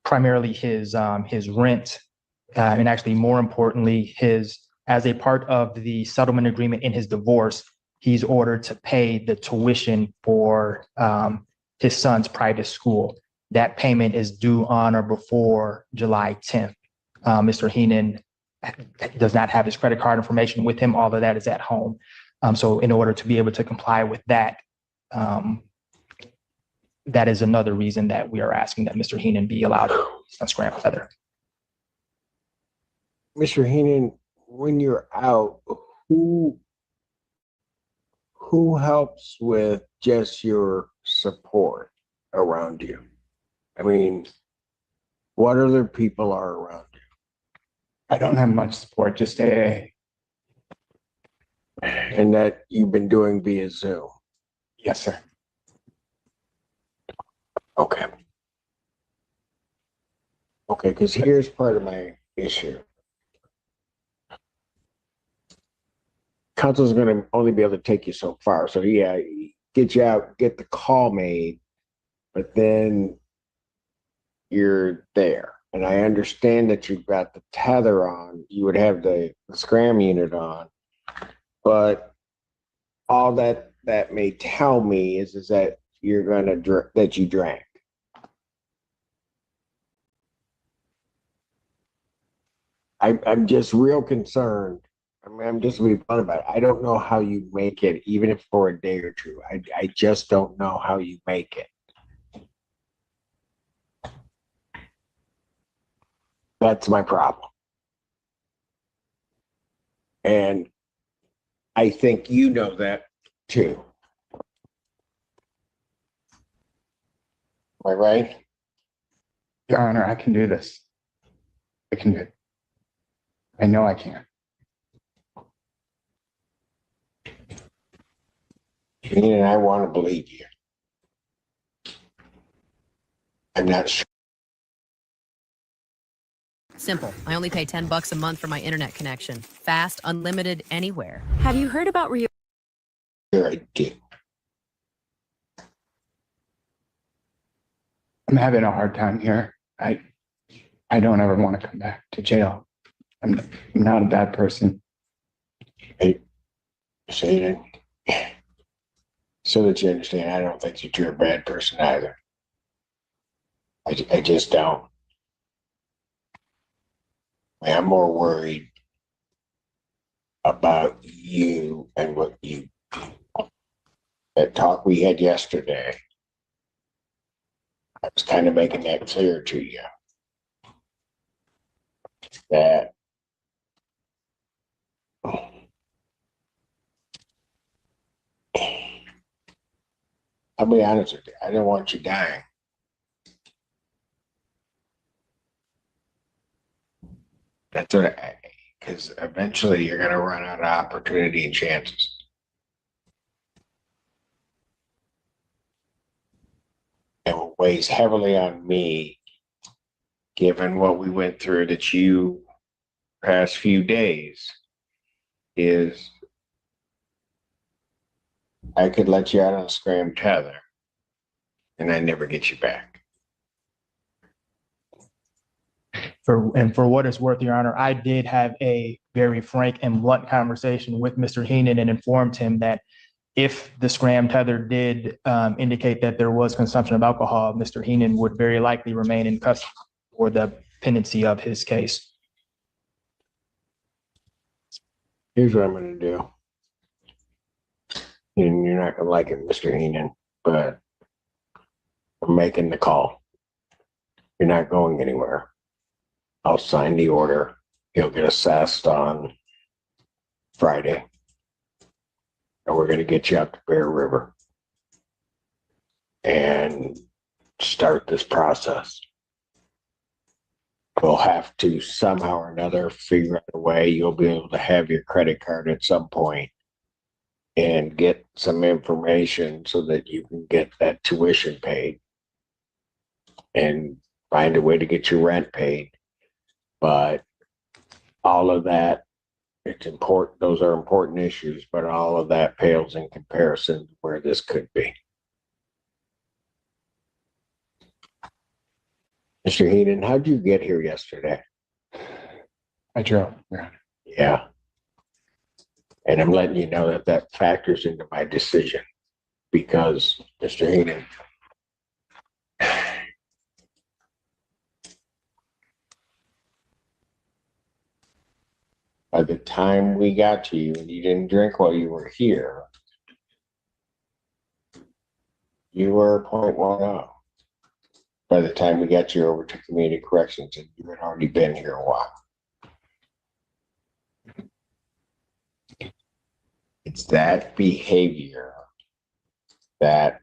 primarily his rent, and actually more importantly, as a part of the settlement agreement in his divorce, he's ordered to pay the tuition for his son's private school. That payment is due on or before July 10th. Mr. Heenan does not have his credit card information with him. All of that is at home. So in order to be able to comply with that, that is another reason that we are asking that Mr. Heenan be allowed to scram feather. Mr. Heenan, when you're out, who helps with just your support around you? I mean, what other people are around you? I don't have much support, just AA. And that you've been doing via Zoom? Yes, sir. Okay. Okay, because here's part of my issue. Council's going to only be able to take you so far. So yeah, get you out, get the call made, but then you're there. And I understand that you've got the tether on, you would have the scram unit on, but all that may tell me is that you're gonna that you drank. I'm just real concerned. I mean, I'm just being fun about it. I don't know how you make it, even if for a day or two. I just don't know how you make it. That's my problem. And I think you know that too. Am I right? Your Honor, I can do this. I can do it. I know I can. And I want to believe you. I'm not sure. Simple. I only pay $10 a month for my internet connection. Fast, unlimited, anywhere. Have you heard about I do. I'm having a hard time here. I don't ever want to come back to jail. I'm not a bad person. Hey, say it. So that you understand, I don't think that you're a bad person either. I just don't. I'm more worried about you and what you do. That talk we had yesterday, I was kind of making that clear to you. That I'll be honest with you, I don't want you dying. That's what because eventually you're going to run out of opportunity and chances. And what weighs heavily on me, given what we went through that you past few days, is I could let you out on a scram tether and I never get you back. For what it's worth, Your Honor, I did have a very frank and blunt conversation with Mr. Heenan and informed him that if the scram tether did indicate that there was consumption of alcohol, Mr. Heenan would very likely remain in custody for the pendency of his case. Here's what I'm going to do. And you're not going to like it, Mr. Heenan, but I'm making the call. You're not going anywhere. I'll sign the order. He'll get assessed on Friday. And we're going to get you out to Bear River and start this process. We'll have to somehow or another figure out a way you'll be able to have your credit card at some point and get some information so that you can get that tuition paid and find a way to get your rent paid. But all of that, it's important. Those are important issues, but all of that pales in comparison to where this could be. Mr. Heenan, how'd you get here yesterday? I drove. Yeah. And I'm letting you know that that factors into my decision because, Mr. Heenan, by the time we got to you and you didn't drink while you were here, you were 0.10. By the time we got you over to community corrections, and you had already been here a while. It's that behavior that,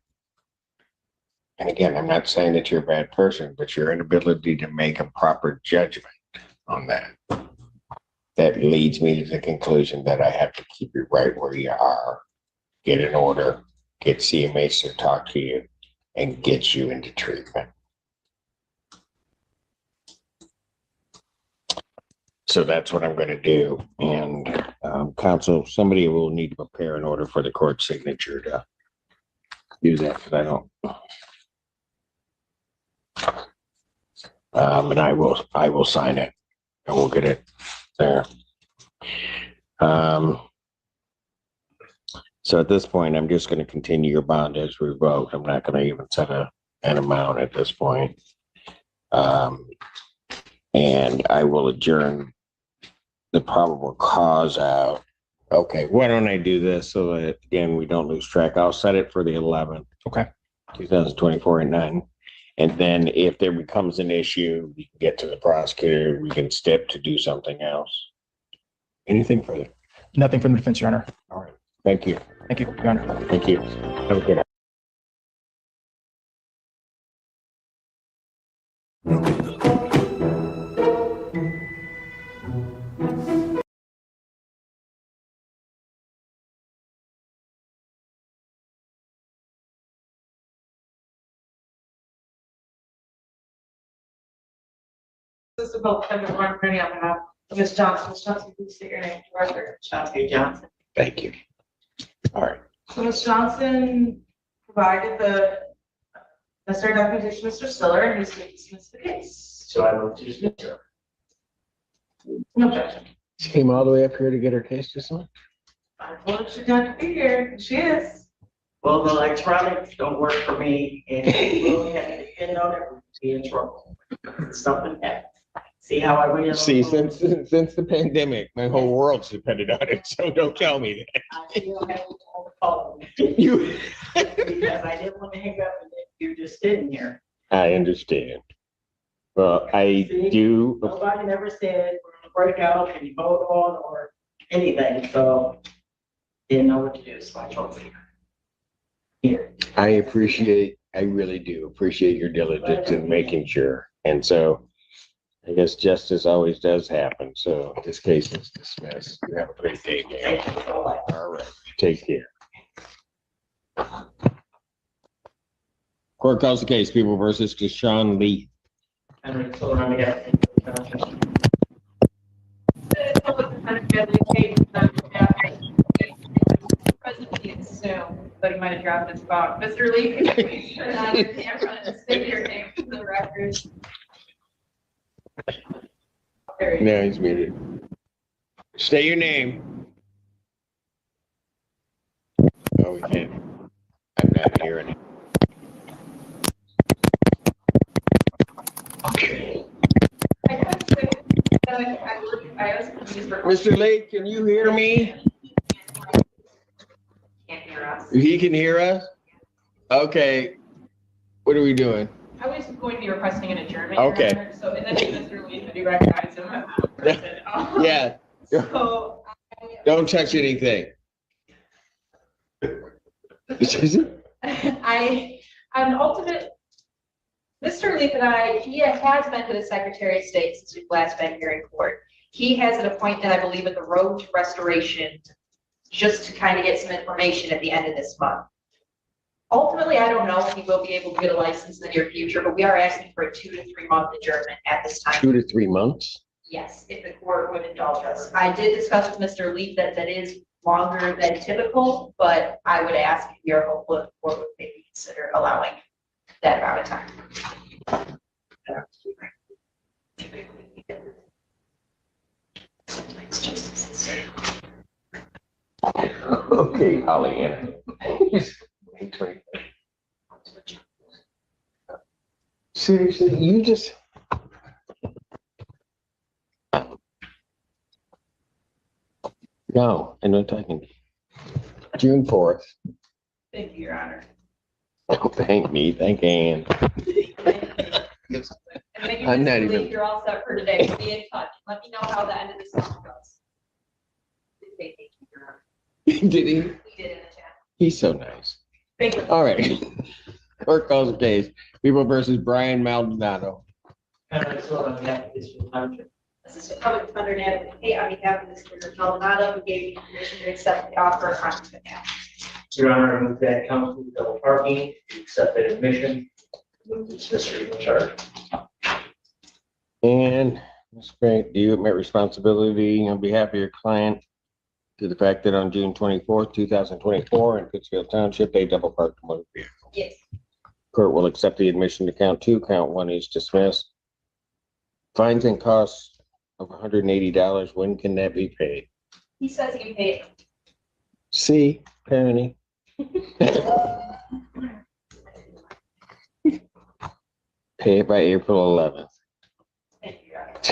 and again, I'm not saying that you're a bad person, but your inability to make a proper judgment on that, that leads me to the conclusion that I have to keep you right where you are, get an order, get CMH to talk to you, and get you into treatment. So that's what I'm going to do. And counsel, somebody will need to prepare an order for the court signature to do that, because I don't. And I will sign it, and we'll get it there. So at this point, I'm just going to continue your bond as revoked. I'm not going to even set an amount at this point. And I will adjourn the probable cause out. Okay, why don't I do this so that, again, we don't lose track? I'll set it for the 11th. Okay. 2024 at 9. And then if there becomes an issue, we can get to the prosecutor, we can step to do something else. Anything further? Nothing from the defense, Your Honor. All right. Thank you. Thank you, Your Honor. Thank you. Have a good night. This is about Kevin Rennie on behalf of Ms. Johnson. Ms. Johnson, please state your name for the record. Chauncey Johnson. Thank you. All right. So Ms. Johnson provided the necessary documentation to Mr. Stiller, and he's going to dismiss the case. So I move to dismiss her. No objection. She came all the way up here to get her case dismissed? I told her she's not to be here. She is. Well, the electronics don't work for me, and we really have to depend on it, we'll be in trouble. Something happens. See how I really. See, since the pandemic, my whole world's depended on it, so don't tell me that. I still have to call You. because I didn't want to hang up and you're just sitting here. I understand. Well, I See, do. Nobody never said we're gonna break out and vote on or anything, so didn't know what to do, so I chose here. I really do appreciate your diligence in making sure. And so I guess justice always does happen. So this case is dismissed. You have a great day, man. All right. Take care. Court calls the case, People versus Deshaun Lee. Presently assume, but he might have dropped his phone. Mr. Lee, could you please turn on your camera and state your name for the record? No, he's muted. State your name. Oh, we can't. I'm not hearing it. Okay. Mr. Lee, can you hear me? Can't hear us. He can hear us? Okay. What are we doing? I was going to be requesting an adjournment. Okay. Your Honor, so, and then Mr. Lee, do you recognize him? Yeah. So. Don't touch anything. On ultimate, Mr. Leaf and I, he has been to the Secretary of State since we've last been here in court. He has an appointment, I believe, at the Road to Restoration, just to kind of get some information at the end of this month. Ultimately, I don't know if he will be able to get a license in the near future, but we are asking for a 2 to 3 month adjournment at this time. 2 to 3 months? Yes, if the court would indulge us. I did discuss with Mr. Leaf that is longer than typical, but I would ask if you're hopeful the court would maybe consider allowing that amount of time. Okay, Pollyanna. Seriously, you just. No, I'm not talking. June 4th. Thank you, Your Honor. Oh, thank me, thank Ann. I'm not even. You're all set for today. Be in touch. Let me know how the end of this month goes. Thank you, Your Honor. Did he? We did in the chat. He's so nice. Thank you. All right. Court calls the case. People versus Brian Maldonado. Assistant Public Defender Natalie Hay on behalf of Mr. Maldonado, who gave me permission to accept the offer on his behalf. Your Honor, I move that counsel double parking, accept that admission, move to dismiss the charge. And Ms. Frank, do you admit responsibility on behalf of your client to the fact that on June 24th, 2024 in Pittsfield Township, they double parked the motor vehicle? Yes. Court will accept the admission to count 2. Count 1 is dismissed. Fines and costs of $180. When can that be paid? He says he can pay it. See, Penny. Pay it by April 11th. Thank you, Your Honor.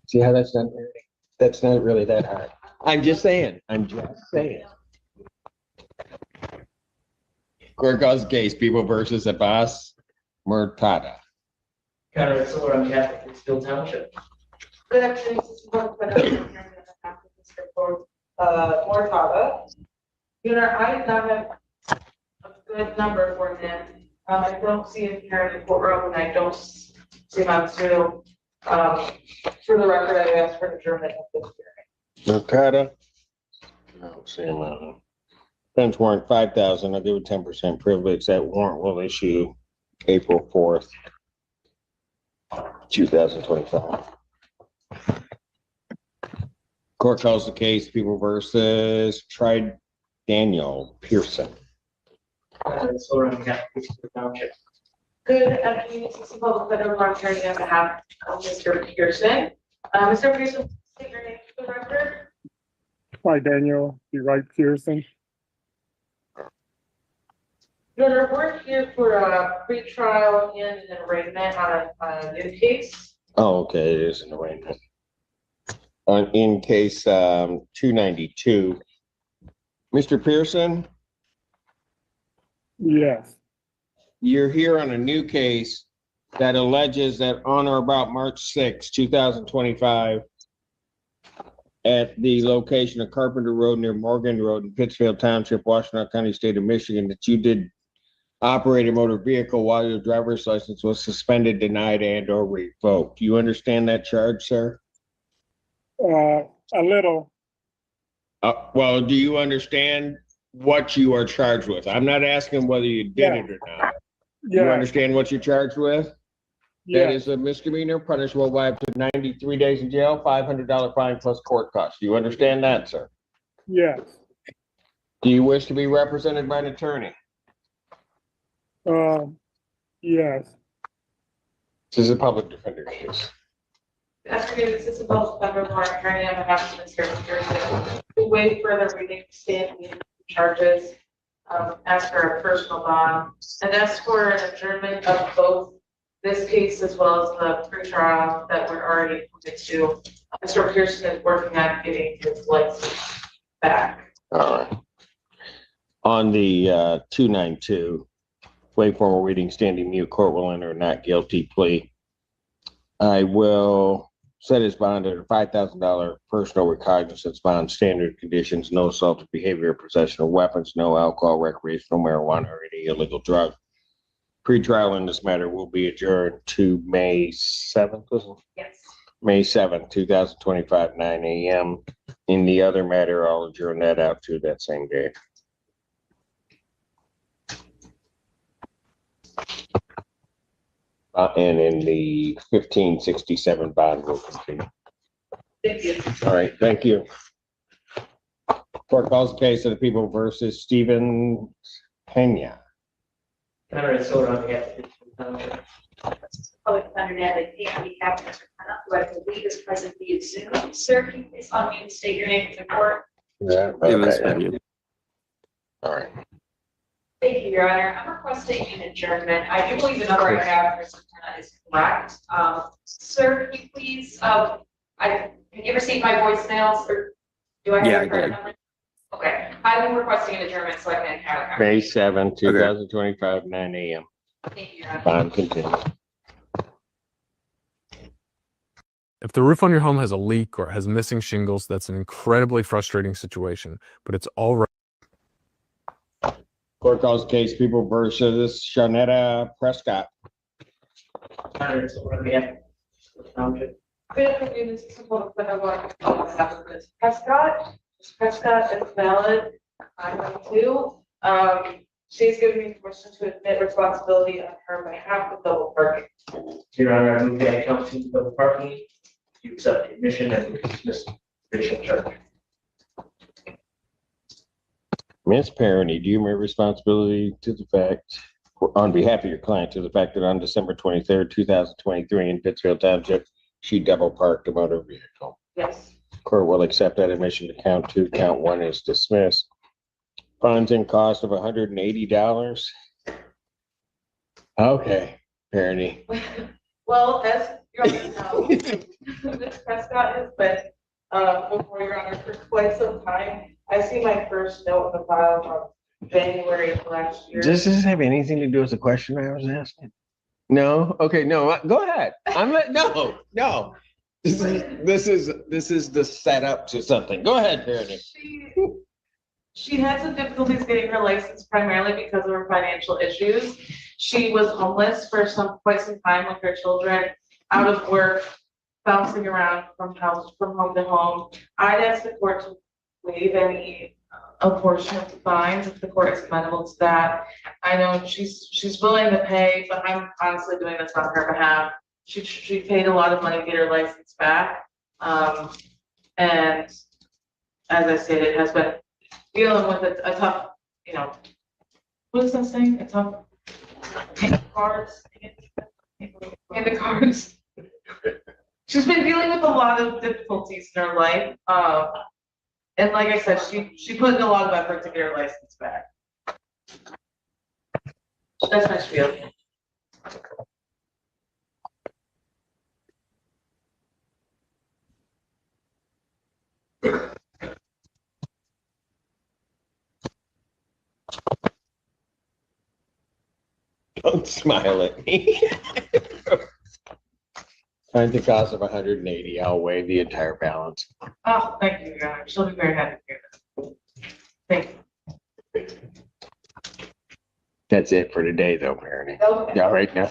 See how that's not really that hard. I'm just saying. Court calls the case, People versus Abbas Murtada. Counter Sword on behalf of Pittsfield Township. Good afternoon, this is Mortada. You know, I did not have a good number for him. I don't see him here in the courtroom, and I don't see him on Zoom. For the record, I asked for an adjournment of this hearing. Murtada. I don't see him on. Bench warrant 5,000. I'll give it 10% privilege. That warrant will issue April 4th, 2025. Court calls the case People versus Daniel Pearson. Counter Sword on behalf of Pittsfield Township. Good afternoon, this is Public Federal Law Attorney on behalf of Mr. Pearson. Mr. Pearson, state your name for the record. Hi, Daniel. You right, Pearson? Your Honor, we're here for a pretrial and an arraignment on a new case. Oh, okay, it is an arraignment. In case 292, Mr. Pearson, Yes. you're here on a new case that alleges that on or about March 6, 2025, at the location of Carpenter Road near Morgan Road in Pittsfield Township, Washtenaw County, State of Michigan, that you did operate a motor vehicle while your driver's license was suspended, denied, and or revoked. Do you understand that charge, sir? A little. Well, do you understand what you are charged with? I'm not asking whether you did it or not. You understand what you're charged with? Yeah. That is a misdemeanor, punishable by up to 93 days in jail, $500 fine plus court costs. Do you understand that, sir? Yes. Do you wish to be represented by an attorney? Yes. This is a public defender case. Good afternoon, this is Public Federal Law Attorney on behalf of Mr. Pearson. We wait further reading standing charges, ask for a personal bond, and ask for an adjournment of both this case as well as the pretrial that we're already committed to. Mr. Pearson is working on getting his license back. All right. On the 292, wait formal reading, standing mute, court will enter a not guilty plea. I will set his bond at a $5,000 personal recognizance bond, standard conditions, no assaultive behavior, possession of weapons, no alcohol, recreational marijuana, or any illegal drug. Pretrial in this matter will be adjourned to May 7th, wasn't it? Yes. May 7th, 2025, 9 a.m. In the other matter, I'll adjourn that out to that same day. And in the 1567 bond will continue. Thank you. All right, thank you. Court calls the case of the People versus Stephen Pena. Counter Sword on behalf of Pittsfield Township. Public Defender Natalie on behalf of Mr. Penna, who I believe is present via Zoom. Sir, can you please unmute and state your name for the court? Yeah, okay. All right. Thank you, Your Honor. I'm requesting an adjournment. I do believe the number I have for Mr. Penna is correct. Sir, can you please, have you received my voicemails or do I have the correct number? Okay, I'm requesting an adjournment so I can have. May 7th, 2025, 9 a.m. Thank you, Your Honor. Bond continue. If the roof on your home has a leak or has missing shingles, that's an incredibly frustrating situation, but it's all right. Court calls case People versus Shawnetta Prescott. Counter Sword on behalf of Pittsfield Township. Good afternoon, this is Public Federal Law on behalf of Ms. Prescott. Ms. Prescott is valid. I'm going to, she's given me permission to admit responsibility on her behalf with double parking. Your Honor, I move that count two double parking. You accept the admission and dismiss the additional charge. Ms. Parody, do you admit responsibility to the fact, on behalf of your client, to the fact that on December 23rd, 2023 in Pittsfield Township, she double parked a motor vehicle? Yes. Court will accept that admission to count two. Count one is dismissed. Fines and cost of $180. Okay, Parody. Well, as you already know, Ms. Prescott has been before Your Honor for quite some time. I see my first note in the file from January of last year. Does this have anything to do with the question I was asking? No? Okay, no, go ahead. No. This is the setup to something. Go ahead, Parody. She had some difficulties getting her license primarily because of her financial issues. She was homeless for quite some time with her children, out of work, bouncing around from home to home. I'd ask the court to waive any portion of the fines if the court is amenable to that. I know she's willing to pay, but I'm honestly doing this on her behalf. She paid a lot of money to get her license back. And as I stated, has been dealing with a tough, what is that saying? A tough cards. And the cards. She's been dealing with a lot of difficulties in her life. And like I said, she put in a lot of effort to get her license back. That's my spiel. Don't smile at me. Find the cost of $180. I'll waive the entire balance. Oh, thank you, Your Honor. She'll be very happy to hear this. Thank you. That's it for today, though, Mary. Okay. All right now.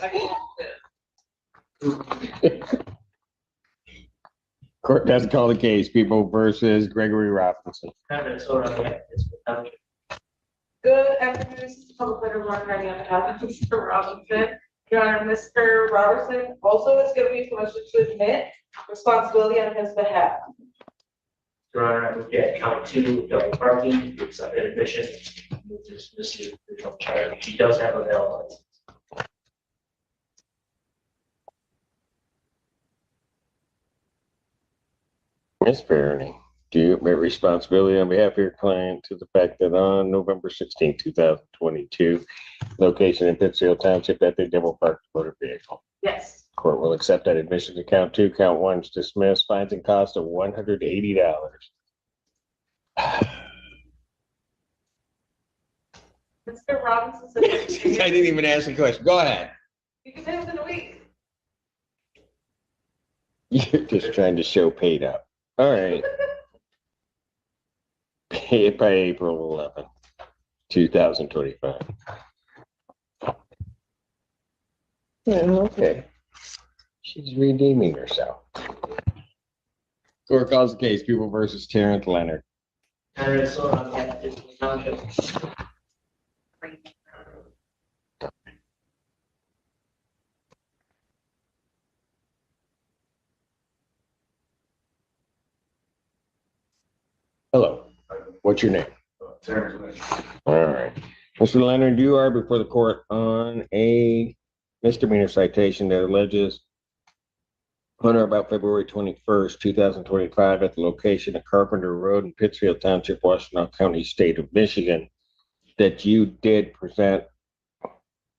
Court does call the case. People versus Gregory Robinson. Good afternoon, this is Public Letter Mark writing on behalf of Mr. Robinson. Your Honor, Mr. Robertson also is giving me permission to admit responsibility on his behalf. Your Honor, I move that count two double parking. You accept that admission. Move to dismiss the additional charge. She does have a valid license. Ms. Parody, do you admit responsibility on behalf of your client to the fact that on November 16, 2022, location in Pittsfield Township, that they double parked the motor vehicle? Yes. Court will accept that admission to count two. Count one is dismissed. Fines and cost of $180. Mr. Robinson said I didn't even ask a question. Go ahead. you can pay within a week. You're just trying to show paid up. All right. Pay it by April 11, 2025. Yeah, okay. She's redeeming herself. Court calls the case. People versus Terrence Leonard. Hello. What's your name? All right. Mr. Leonard, you are before the court on a misdemeanor citation that alleges on or about February 21st, 2025 at the location of Carpenter Road in Pittsfield Township, Washington County, State of Michigan, that you did present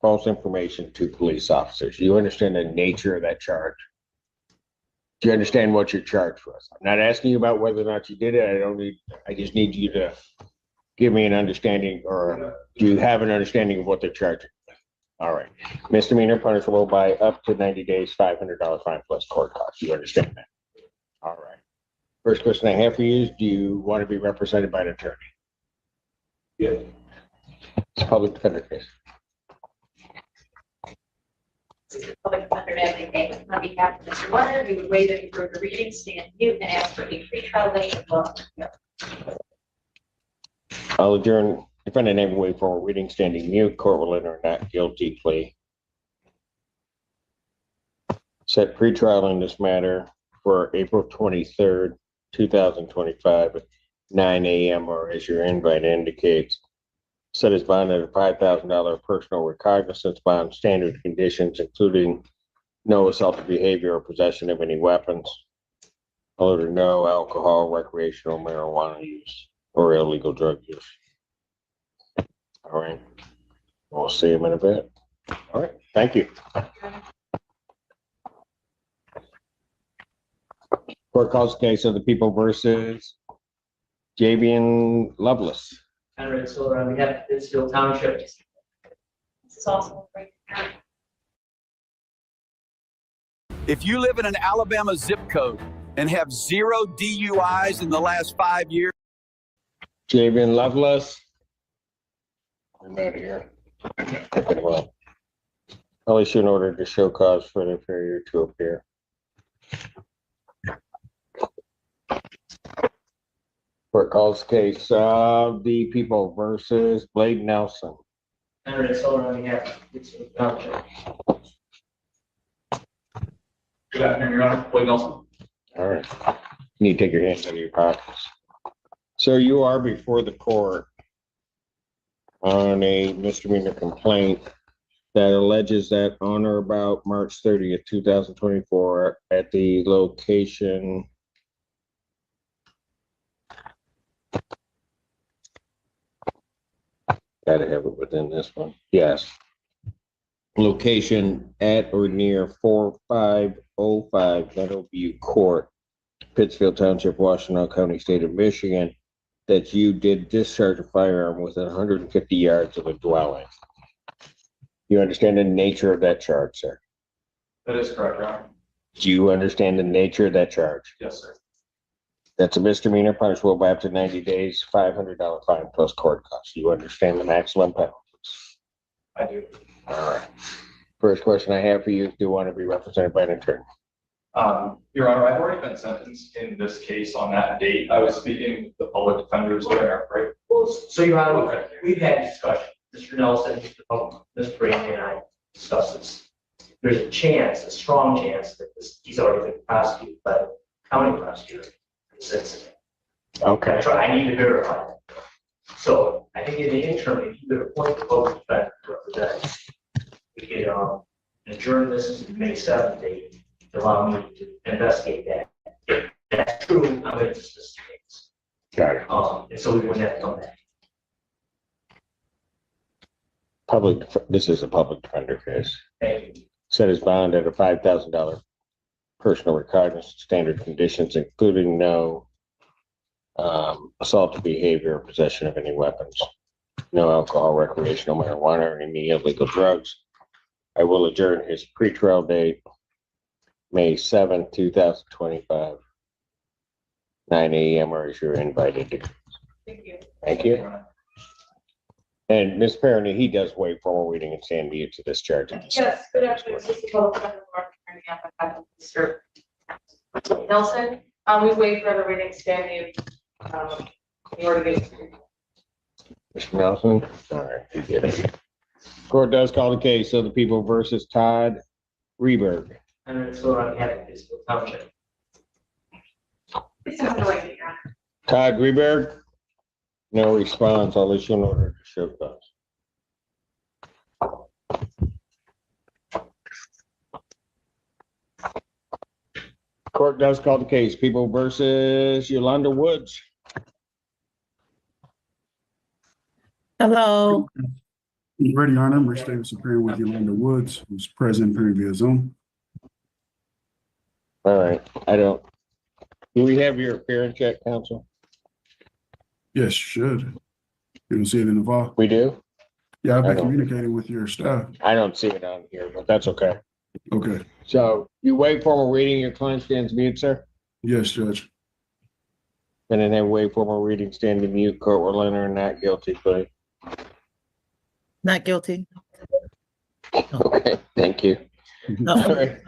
false information to police officers. You understand the nature of that charge? Do you understand what your charge was? I'm not asking you about whether or not you did it. I just need you to give me an understanding, or do you have an understanding of what they're charging? All right. Misdemeanor punishable by up to 90 days, $500 fine plus court costs. You understand that? All right. First question I have for you is, do you want to be represented by an attorney? Yes. It's a public defender case. Public defender Natalie Davis on behalf of Mr. Leonard, we would waive any further reading, stand mute, and ask for a pretrial date as well. I'll adjourn. Defendant name wait for reading standing mute. Court will enter a not guilty plea. Set pretrial in this matter for April 23rd, 2025 at 9 a.m. or as your invite indicates. Set his bond at a $5,000 personal recognizance bond, standard conditions, including no assaultive behavior or possession of any weapons. Order no alcohol, recreational marijuana use, or illegal drug use. All right. We'll see him in a bit. All right. Thank you. Court calls the case of the people versus Javian Lovelace. Henry Silver on behalf of Pittsfield Township. This is also great. If you live in an Alabama zip code and have 0 DUIs in the last 5 years. Javian Lovelace. I'm not here. Okay, well, I'll issue an order to show cause for the failure to appear. Court calls case of the people versus Blade Nelson. Henry Silver on behalf of Pittsfield Township. Good afternoon, Your Honor. Blake Nelson. All right. You need to take your hands out of your pockets. So you are before the court on a misdemeanor complaint that alleges that on or about March 30th, 2024 at the location gotta have it within this one. Yes. Location at or near 4505 Meadowview Court, Pittsfield Township, Washington County, State of Michigan, that you did discharge a firearm within 150 yards of a dwelling. You understand the nature of that charge, sir? That is correct, Your Honor. Do you understand the nature of that charge? Yes, sir. That's a misdemeanor punishable by up to 90 days, $500 fine plus court costs. You understand the maximum penalties? I do. All right. First question I have for you, do you want to be represented by an attorney? Your Honor, I've already been sentenced in this case on that date. I was speaking with the public defenders there, right? Well, so Your Honor, we've had discussion. Mr. Nelson, Ms. Brady, and I discussed this. There's a chance, a strong chance, that he's already been prosecuted by the county prosecutor for this incident. Okay. I need to verify that. So I think in the interim, if you could appoint the public defender to represent, we could adjourn this to May 7th date to allow me to investigate that. If that's true, I'm going to dismiss the case. Got it. And so we wouldn't have to come back. This is a public defender case. Thank you. Set his bond at a $5,000 personal recognizance, standard conditions, including no assaultive behavior or possession of any weapons, no alcohol, recreational marijuana, or any illegal drugs. I will adjourn his pretrial date, May 7th, 2025, 9 a.m. or as you're invited to. Thank you. Thank you. And Ms. Perrone, he does waive formal reading and stand mute to this charge. Yes, good afternoon. This is Public Defender Mark Attorney on behalf of Mr. Nelson. We waive further reading standing in order to get. Mr. Nelson? All right, you get it. Court does call the case of the people versus Todd Reberg. And it's still on behalf of Pittsfield Township. This is the way, Your Honor. Todd Reberg? No response. I'll issue an order to show cause. Court does call the case. People versus Yolanda Woods. Hello. Ready, Your Honor. I'm Rich Davis, appearing with Yolanda Woods, who's present appearing via Zoom. All right. Do we have your appearance yet, counsel? Yes, should. You don't see it in the file? We do? Yeah, I've been communicating with your staff. I don't see it on here, but that's okay. Okay. So you waive formal reading, your client stands mute, sir? Yes, Judge. And then waive formal reading, standing mute, court will enter not guilty plea. Not guilty. Okay, thank you. No. All right.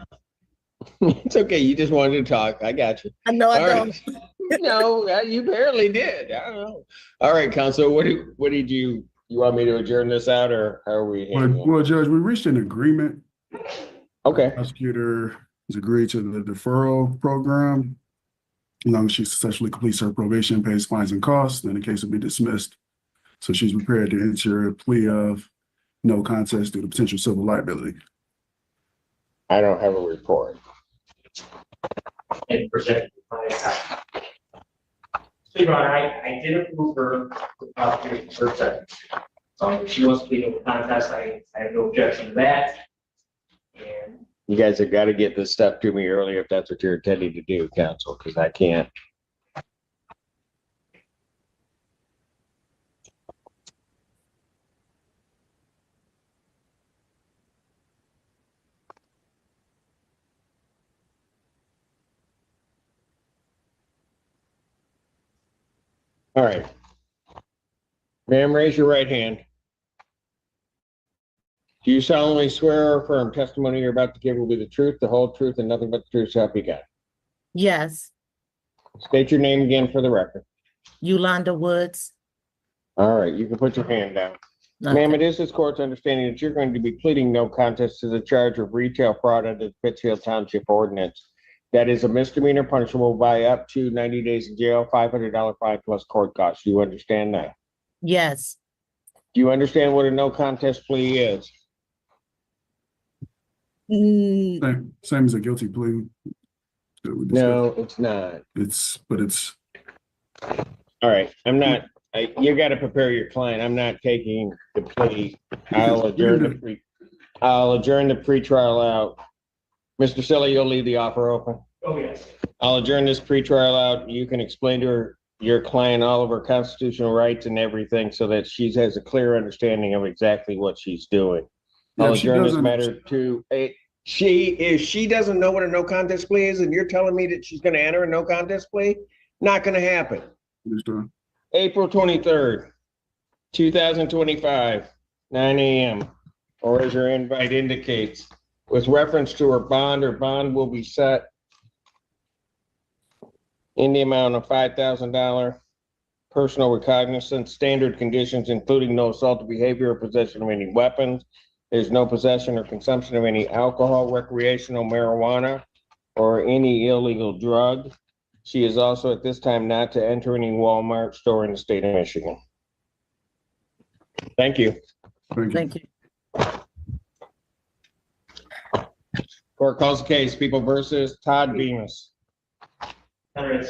It's okay, you just wanted to talk. I got you. I know I All don't. right. No, you barely did. I don't know. All right, counsel, what did you want me to adjourn this out, or how are we handling? Well, Judge, we reached an agreement. Okay. The prosecutor has agreed to the deferral program. As long as she successfully completes her probation, pays fines and costs, then the case will be dismissed. So she's prepared to enter a plea of no contest due to potential civil liability. I don't have a report. And present. So, Your Honor, I did approve her first sentence. If she wants to plead no contest, I have no objection to that. And You guys have got to get this stuff to me early if that's what you're intending to do, counsel, because I can't. All right. Ma'am, raise your right hand. Do you solemnly swear or affirm testimony you're about to give will be the truth, the whole truth, and nothing but the truth, so help you God? Yes. State your name again for the record. Yolanda Woods. All right, you can put your hand down. Okay. Ma'am, it is this court's understanding that you're going to be pleading no contest to the charge of retail fraud under the Pittsfield Township Ordinance. That is a misdemeanor punishable by up to 90 days in jail, $500 fine plus court costs. Do you understand that? Yes. Do you understand what a no contest plea is? Same as a guilty plea. No, it's not. But it's. All right, you got to prepare your client. I'm not taking the plea. I'll adjourn the pretrial out. Mr. Silly, you'll leave the offer open. oh, yes. I'll adjourn this pretrial out. You can explain to your client all of her constitutional rights and everything so that she has a clear understanding of exactly what she's doing. I'll adjourn this matter to if she doesn't know what a no contest plea is and you're telling me that she's going to enter a no contest plea, not going to happen. Understood. April 23rd, 2025, 9 a.m. or as your invite indicates, with reference to her bond will be set in the amount of $5,000, personal recognizance, standard conditions, including no assaultive behavior or possession of any weapons. There's no possession or consumption of any alcohol, recreational marijuana, or any illegal drug. She is also at this time not to enter any Walmart store in the state of Michigan. Thank you. Thank you. Court calls the case, People versus Todd Bemis. And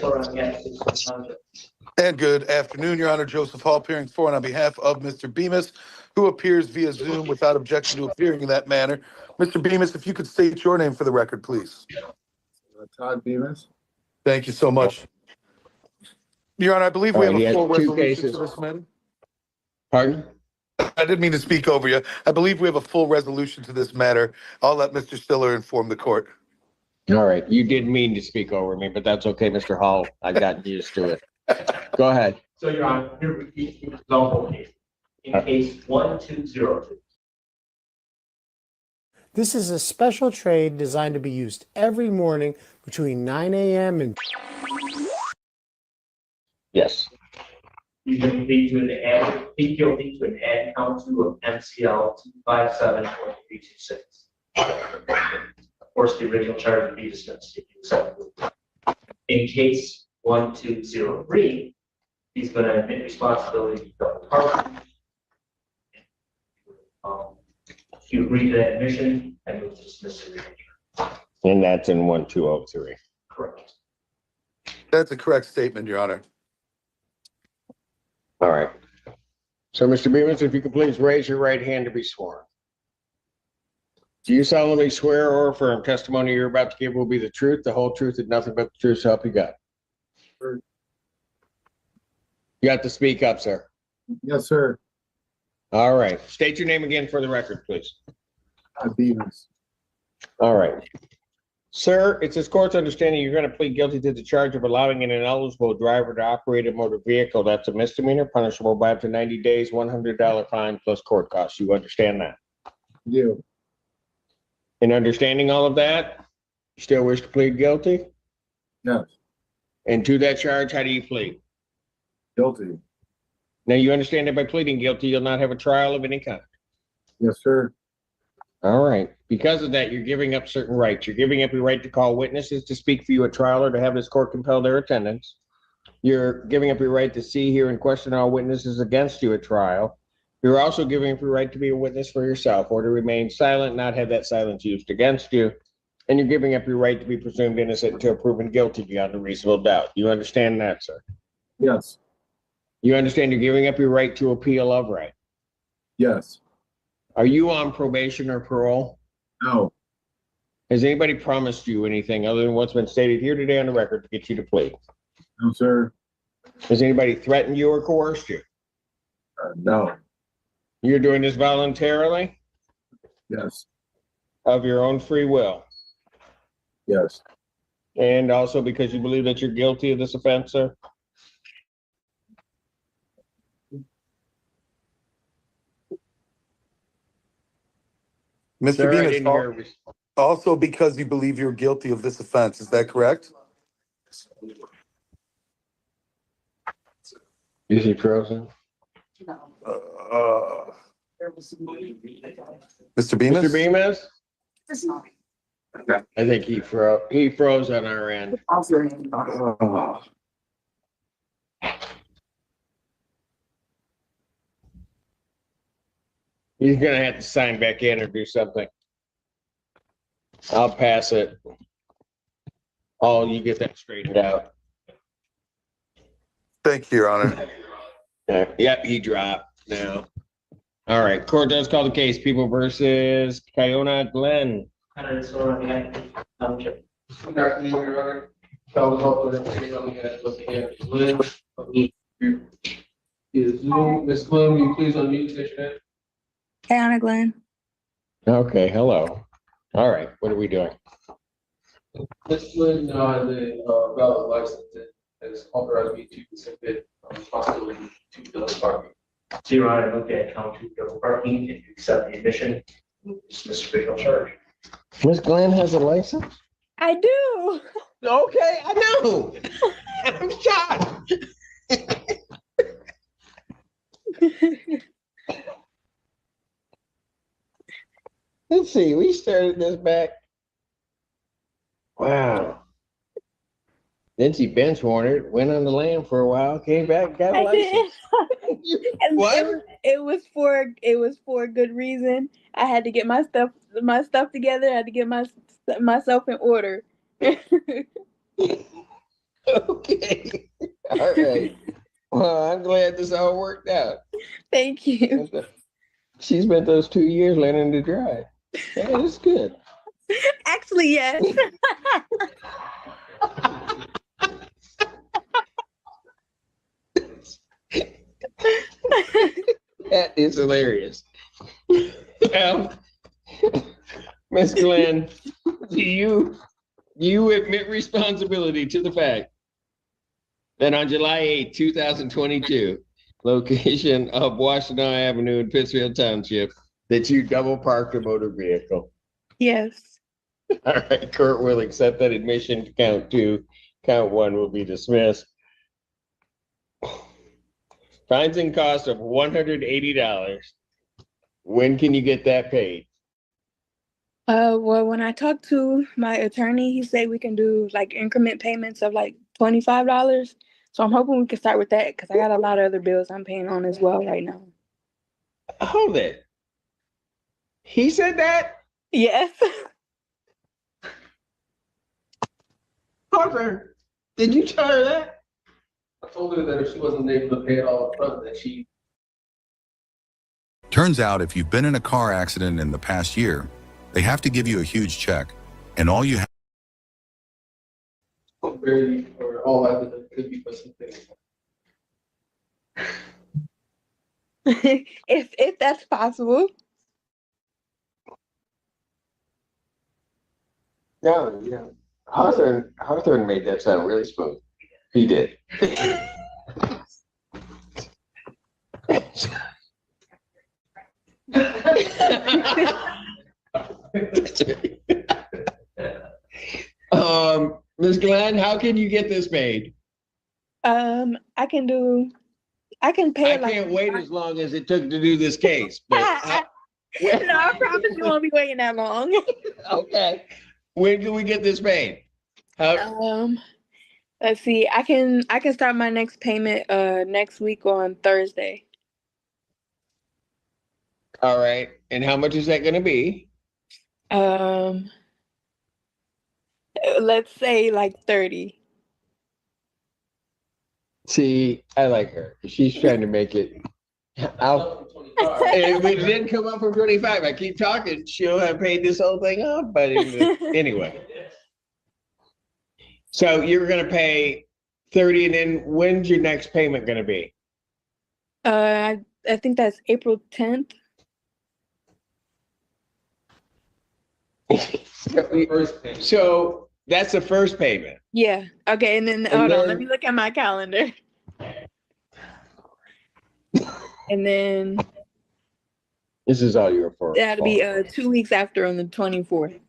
good afternoon, Your Honor. Joseph Hall appearing for and on behalf of Mr. Bemis, who appears via Zoom without objection to appearing in that manner. Mr. Bemis, if you could state your name for the record, please. Todd Bemis. Thank you so much. Your Honor, I believe we have a full resolution cases to this matter. Pardon? I didn't mean to speak over you. I believe we have a full resolution to this matter. I'll let Mr. Stiller inform the court. All right, you didn't mean to speak over me, but that's okay, Mr. Hall. I got used to it. Go ahead. So, Your Honor, here repeat the example case. In case 1202. This is a special trade designed to be used every morning between 9 a.m. and. Yes. You can plead guilty to an ad count of MCL 257.326. Of course, the original charge would be dismissed if you accept it. In case 1203, he's going to admit responsibility for the department. You agree to that admission and you'll dismiss it. And that's in 1203. Correct. That's a correct statement, Your Honor. All right. So, Mr. Bemis, if you could please raise your right hand to be sworn. Do you solemnly swear or affirm testimony you're about to give will be the truth, the whole truth, and nothing but the truth, so help you God? Sure. You have to speak up, sir. Yes, sir. All right. State your name again for the record, please. Todd Bemis. All right. Sir, it's this court's understanding you're going to plead guilty to the charge of allowing an ineligible driver to operate a motor vehicle. That's a misdemeanor punishable by up to 90 days, $100 fine plus court costs. You understand that? Yeah. In understanding all of that, you still wish to plead guilty? Yes. And to that charge, how do you plead? Guilty. Now, you understand that by pleading guilty, you'll not have a trial of any kind. Yes, sir. All right. Because of that, you're giving up certain rights. You're giving up your right to call witnesses to speak for you at trial or to have this court compel their attendance. You're giving up your right to see, hear, and question all witnesses against you at trial. You're also giving up your right to be a witness for yourself or to remain silent, not have that silence used against you. And you're giving up your right to be presumed innocent until proven guilty beyond a reasonable doubt. You understand that, sir? Yes. You understand you're giving up your right to appeal of right? Yes. Are you on probation or parole? No. Has anybody promised you anything other than what's been stated here today on the record to get you to plead? No, sir. Has anybody threatened you or coerced you? No. You're doing this voluntarily? Yes. Of your own free will? Yes. And also because you believe that you're guilty of this offense, sir? Mr. Sir, I Bemis, didn't hear. also because you believe you're guilty of this offense, is that correct? Is he frozen? Mr. Bemis? Mr. Bemis? I think he froze on our end. He's gonna have to sign back in or do something. I'll pass it. Oh, you get that straightened out. Thank you, Your Honor. Yep, he dropped now. All right, court does call the case, People versus Kiona Glenn. Ms. Glenn, will you please unmute, state your name? Kiona Glenn. Okay, hello. All right, what are we doing? Ms. Glenn, the valid license that has authorized me to submit responsibility to double parking. So Your Honor, look at count two double parking, if you accept the admission, dismiss official charge. Ms. Glenn has a license? I do. Okay, I know. I'm shocked. Let's see, we started this back. Wow. Then she bench warranted, went on the land for a while, came back, got a license. What? It was for a good reason. I had to get my stuff together. I had to get myself in order. Okay. All right. Well, I'm glad this all worked out. Thank you. She spent those 2 years learning to drive. Yeah, that's good. Actually, yes. That is hilarious. Miss Glenn, do you admit responsibility to the fact that on July 8, 2022, location of Washington Avenue in Pittsfield Township, that you double parked a motor vehicle? Yes. All right, court will accept that admission to count two. Count one will be dismissed. Fines and costs of $180. When can you get that paid? Well, when I talked to my attorney, he said we can do like increment payments of like $25. So I'm hoping we can start with that because I got a lot of other bills I'm paying on as well right now. Hold it. He said that? Yes. Harper, did you tell her that? I told her that if she wasn't able to pay it all up front, that she. Turns out if you've been in a car accident in the past year, they have to give you a huge check, and all you have. Very, or all likely that could be for something. if that's possible. No, yeah. Hawthorne made that sound really smooth. He did. Ms. Glenn, how can you get this made? I can pay I it like. can't wait as long as it took to do this case, but. No, I promise you won't be waiting that long. Okay. When can we get this paid? Let's see. I can start my next payment next week on Thursday. All right. And how much is that gonna be? Let's say like 30. See, I like her. She's trying to make it. If it didn't come up from 25, I keep talking, she'll have paid this whole thing off, but anyway. So you're gonna pay 30, and then when's your next payment gonna be? I think that's April 10th. So that's the first payment. Yeah. Okay. And then hold on, let me look at my calendar. And then This is all your fault. that'll be 2 weeks after on the 24th.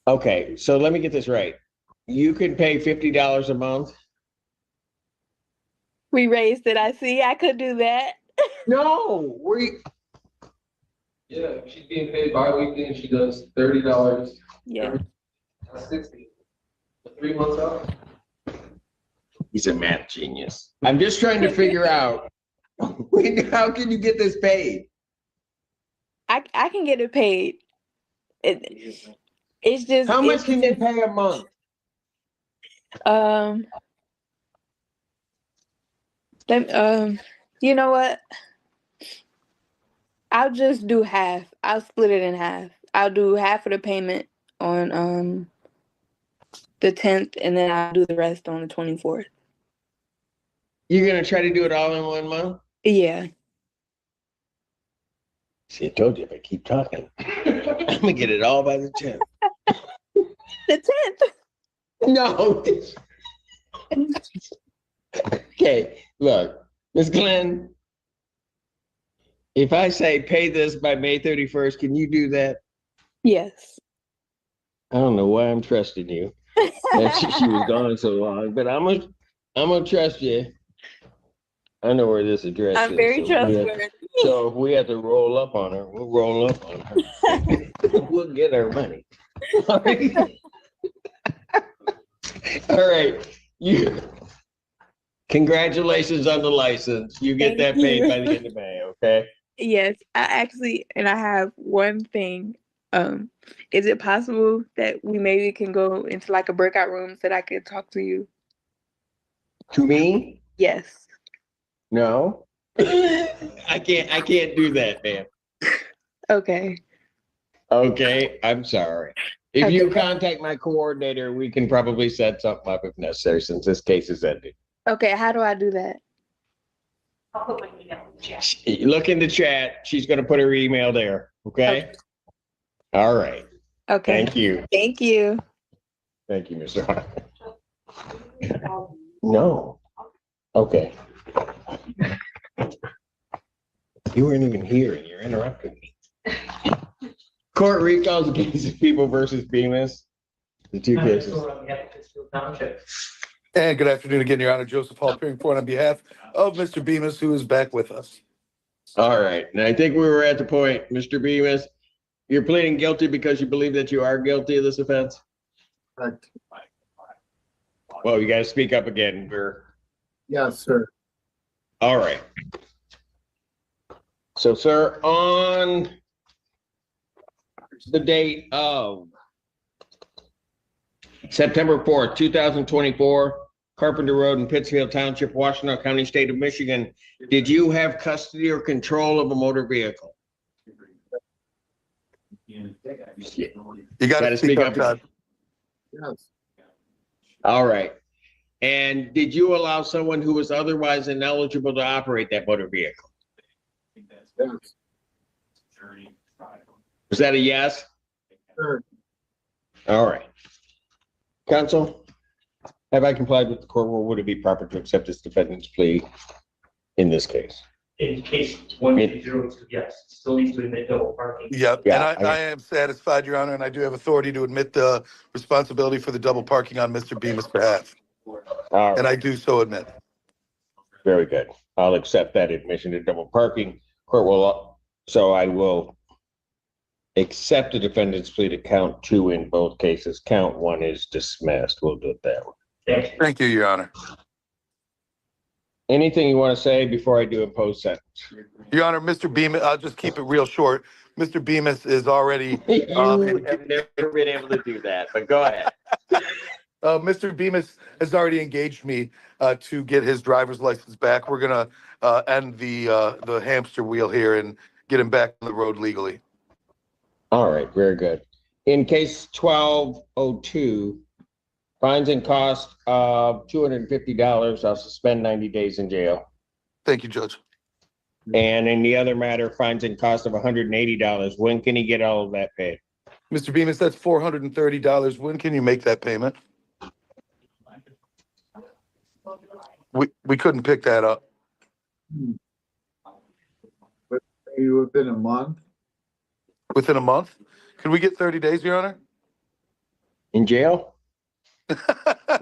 Okay, so let me get this right. You can pay $50 a month? We raised it. I see. I could do that. No, Yeah, she's being paid bi-weekly and she does $30. Yeah. That's 60. 3 months out. He's a math genius. I'm just trying to figure out, how can you get this paid? I can get it paid. It's just How much can you pay a month? You know what? I'll just do half. I'll split it in half. I'll do half of the payment on the 10th, and then I'll do the rest on the 24th. You're gonna try to do it all in 1 month? Yeah. See, I told you if I keep talking, I'm gonna get it all by the 10th. The 10th? No. Okay, look, Ms. Glenn, if I say pay this by May 31st, can you do that? Yes. I don't know why I'm trusting you. She was gone so long, but I'm gonna trust you. I know where this address is. I'm very trustworthy. So if we have to roll up on her, we'll roll up on her. We'll get our money. All right. All right. Congratulations on the license. You get that paid by the end of May, okay? Yes, I have one thing. Is it possible that we maybe can go into like a breakout room so that I could talk to you? To me? Yes. No. I can't do that, man. Okay. Okay, I'm sorry. If you contact my coordinator, we can probably set something up if necessary, since this case is ended. Okay, how do I do that? I'll put my email in the chat. Look in the chat. She's gonna put her email there, okay? All right. Okay. Thank you. Thank you. Thank you, Mr. Harper. No. Okay. You weren't even here and you're interrupting me. Court recalls against People versus Bemis. The two cases. And good afternoon again, Your Honor. Joseph Hall appearing for and on behalf of Mr. Bemis, who is back with us. All right. And I think we were at the point, Mr. Bemis, you're pleading guilty because you believe that you are guilty of this offense? Correct. Well, you got to speak up again. Yes, sir. All right. So, sir, on the date of September 4th, 2024, Carpenter Road in Pittsfield Township, Washtenaw County, State of Michigan, did you have custody or control of a motor vehicle? You got to speak up, Todd. Yes. All right. And did you allow someone who was otherwise ineligible to operate that motor vehicle? Yes. Was that a yes? Sure. All right. Counsel, have I complied with the court rule? Would it be proper to accept this defendant's plea in this case? In case 102, yes, still needs to admit double parking. Yep, Yeah, and I am satisfied, Your Honor, and I do have authority to admit the responsibility for the double parking on Mr. Bemis' behalf. All and right, I do so admit. very good. I'll accept that admission to double parking. Court will, so I will accept the defendant's plea to count 2 in both cases. Count 1 is dismissed. We'll do it that way. Thank you, Your Honor. Anything you want to say before I do a post sentence? Your Honor, Mr. Bemis, I'll just keep it real short. Mr. Bemis is already. You have never been able to do that, but go ahead. Mr. Bemis has already engaged me to get his driver's license back. We're gonna end the hamster wheel here and get him back on the road legally. All right, very good. In case 1202, fines and costs of $250, I'll suspend 90 days in jail. Thank you, Judge. And in the other matter, fines and costs of $180. When can he get all of that paid? Mr. Bemis, that's $430. When can you make that payment? We couldn't pick that up. Within a month? Within a month? Could we get 30 days, Your Honor? In jail?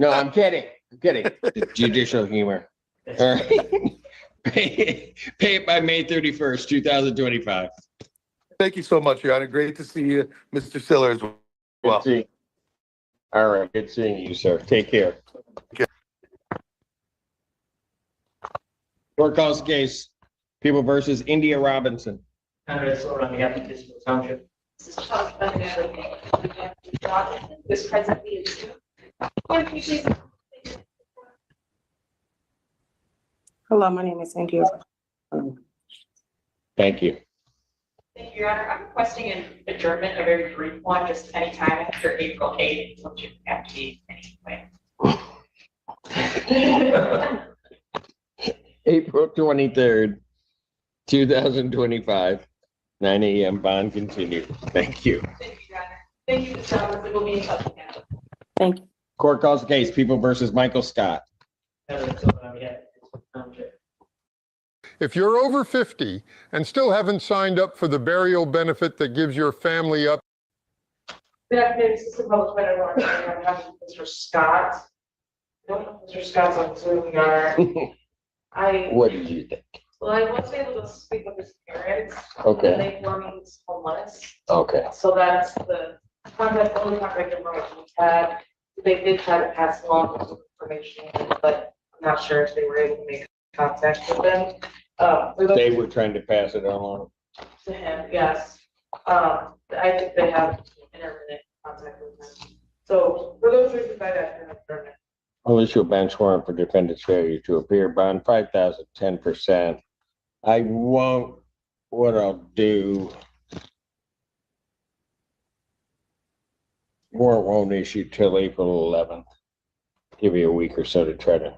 No, I'm kidding. I'm kidding. Judicial humor. All right. Pay it by May 31st, 2025. Thank you so much, Your Honor. Great to see you, Mr. Siller, as well. All right. Good seeing you, sir. Take care. Okay. Court calls case, People versus India Robinson. This present via Zoom. Hello, my name is India. Thank you. Thank you, Your Honor. I'm requesting an adjournment, a very brief one, just any time after April 8th, which you have to be anyway. April 23rd, 2025, 9 a.m. Bond continued. Thank you. Thank you, Your Honor. Thank you, Mr. Thomas. It will be in touch again. Thank you. Court calls the case, People versus Michael Scott. If you're over 50 and still haven't signed up for the burial benefit that gives your family up. Good afternoon, Assistant Public Defender Warren. I'm having Mr. Scott. I don't know if Mr. Scott's on Zoom, Your Honor. What did you think? Well, I was able to speak with his parents. Okay. And they were homeless. Okay. So that's the only contact information we had. They did try to pass along some information, but I'm not sure if they were able to make contact with them. They were trying to pass it on. To him, yes. I think they have intermittent contact with him. So for those reasons, I'd ask for an adjournment. I'll issue a bench warrant for defendant's failure to appear, bond 5,000, 10%. I won't, what I'll do. Warrant won't issue till April 11th. Give you a week or so to try to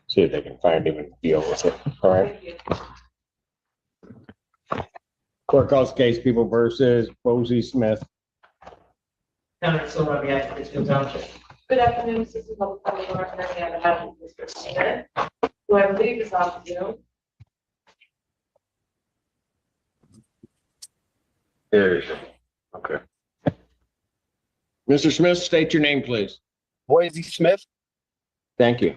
see if they can find him and deal with it. All right. Court calls case, People versus Posey Smith. So on behalf of Pittsfield Township. Good afternoon, Assistant Public Defender Warren. I'm having Mr. Smith, who I believe is on Zoom. There you go. Okay. Mr. Smith, state your name, please. Boise Smith. Thank you.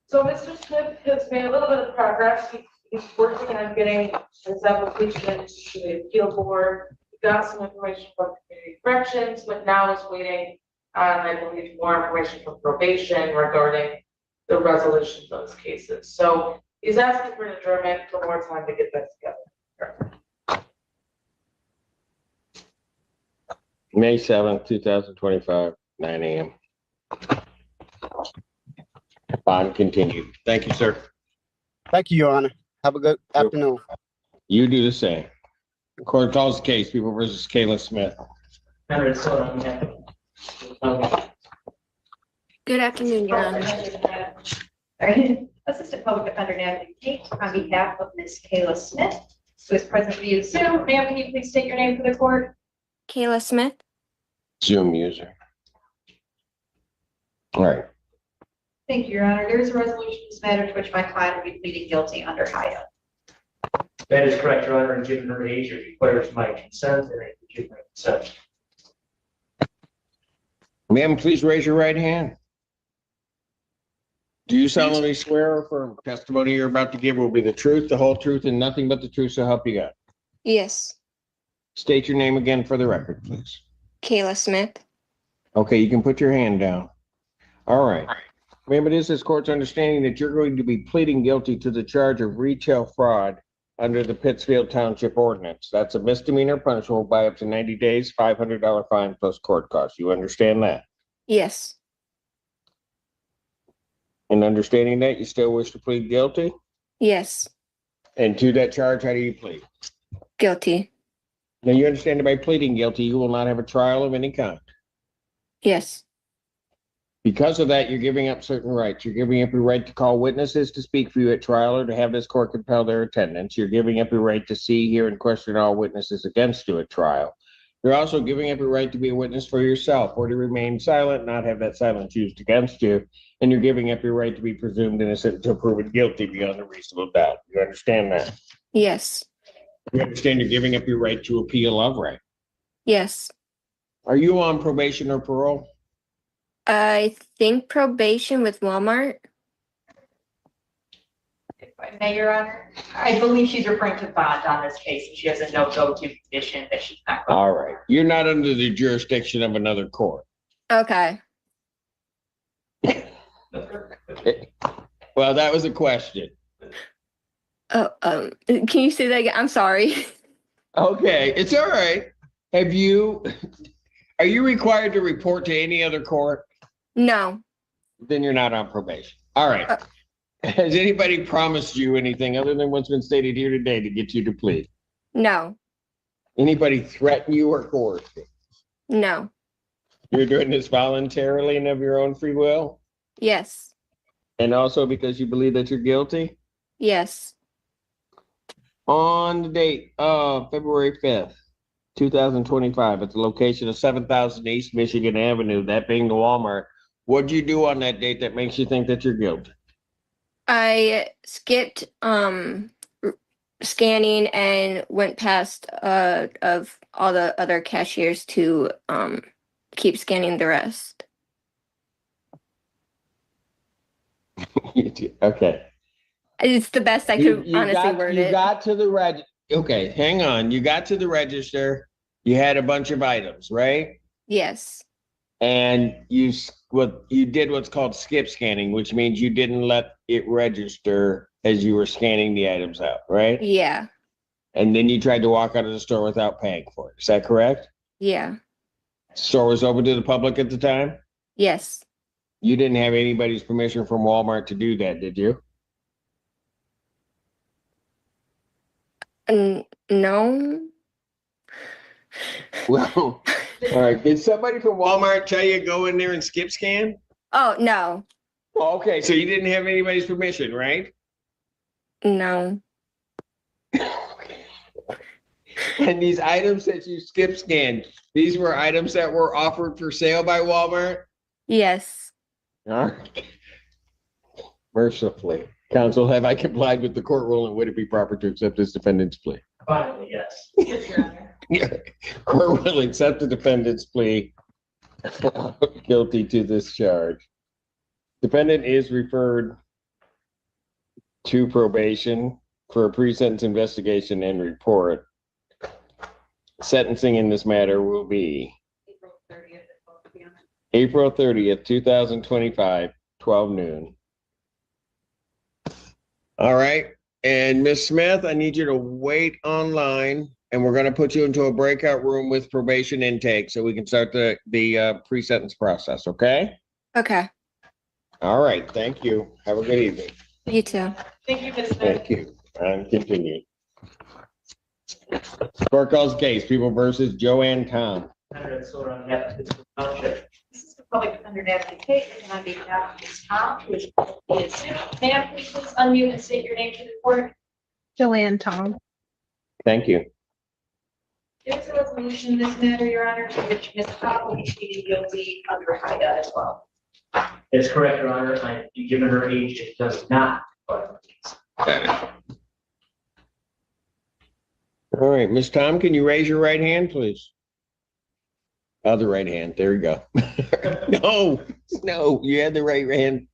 So Mr. Smith has made a little bit of progress. He's working on getting his application to the appeal board. He got some information from community corrections, but now is waiting on, I believe, more information from probation regarding the resolutions of his cases. So he's asking for an adjournment for more time to get that together. May 7th, 2025, 9 a.m. Bond continued. Thank you, sir. Thank you, Your Honor. Have a good afternoon. You do the same. The court calls the case, People versus Kayla Smith. Good afternoon, Your Honor. All right. Assistant Public Defender Natalie Tate on behalf of Ms. Kayla Smith, who is present via Zoom. Ma'am, can you please state your name for the court? Kayla Smith. Zoom user. All right. Thank you, Your Honor. There is a resolution in this matter to which my client will be pleading guilty under HIDA. That is correct, Your Honor, and given her age, it requires my consent, and I give my consent. Ma'am, please raise your right hand. Do you solemnly swear or affirm testimony you're about to give will be the truth, the whole truth, and nothing but the truth, so help you God? Yes. State your name again for the record, please. Kayla Smith. Okay, you can put your hand down. All right. Ma'am, it is this court's understanding that you're going to be pleading guilty to the charge of retail fraud under the Pittsfield Township Ordinance. That's a misdemeanor punishable by up to 90 days, $500 fine plus court costs. You understand that? Yes. And understanding that, you still wish to plead guilty? Yes. And to that charge, how do you plead? Guilty. Now, you understand that by pleading guilty, you will not have a trial of any kind. Yes. Because of that, you're giving up certain rights. You're giving up your right to call witnesses to speak for you at trial or to have this court compel their attendance. You're giving up your right to see, hear, and question all witnesses against you at trial. You're also giving up your right to be a witness for yourself or to remain silent, not have that silence used against you. And you're giving up your right to be presumed innocent until proven guilty beyond a reasonable doubt. You understand that? Yes. You understand you're giving up your right to appeal of right. Yes. Are you on probation or parole? I think probation with Walmart. If I may, Your Honor, I believe she's referring to bond on this case, and she has a no-go-to condition that she's not. All right. You're not under the jurisdiction of another court. Okay. Well, that was a question. Oh, can you say that again? I'm sorry. Okay, it's all right. Are you required to report to any other court? No. Then you're not on probation. All right. Has anybody promised you anything other than what's been stated here today to get you to plead? No. Anybody threaten you or coerce you? No. You're doing this voluntarily and of your own free will? Yes. And also because you believe that you're guilty? Yes. On the date of February 5th, 2025, at the location of 7000 East Michigan Avenue, that being the Walmart, what'd you do on that date that makes you think that you're guilty? I skipped scanning and went past of all the other cashiers to keep scanning the rest. Okay. It's the best I could honestly word You it. got to the okay, hang on. You got to the register. You had a bunch of items, right? Yes. And you did what's called skip scanning, which means you didn't let it register as you were scanning the items out, right? Yeah. And then you tried to walk out of the store without paying for it. Is that correct? Yeah. Store was open to the public at the time? Yes. You didn't have anybody's permission from Walmart to do that, did you? No. Well, all right. Did somebody from Walmart tell you to go in there and skip scan? Oh, no. Oh, okay, so you didn't have anybody's permission, right? No. And these items that you skip scanned, these were items that were offered for sale by Walmart? Yes. All right. Mercifully. Counsel, have I complied with the court rule and would it be proper to accept this defendant's plea? Finally, yes. Yes, Your Honor. Court will accept the defendant's plea guilty to this charge. Defendant is referred to probation for a pre-sentence investigation and report. Sentencing in this matter will be April 30th, 2025, 12 noon. All right. And Ms. Smith, I need you to wait online and we're going to put you into a breakout room with probation intake so we can start the pre-sentence process. Okay. Okay. All right. Thank you. Have a good evening. You too. Thank you, Ms. Smith. Thank you. And continue. Court calls case, People versus Joanne Tom. This is the public defender advocate, and on behalf of Ms. Tom, which is, ma'am, please unmute and state your name to the court. Joanne Tom. Thank you. There is a resolution in this matter, Your Honor, to which Ms. Tom will be pleading guilty under HIDA as well. It's correct, Your Honor. Given her age, it does not. All right, Ms. Tom, can you raise your right hand, please? Other right hand. There you go. No, you had the right hand.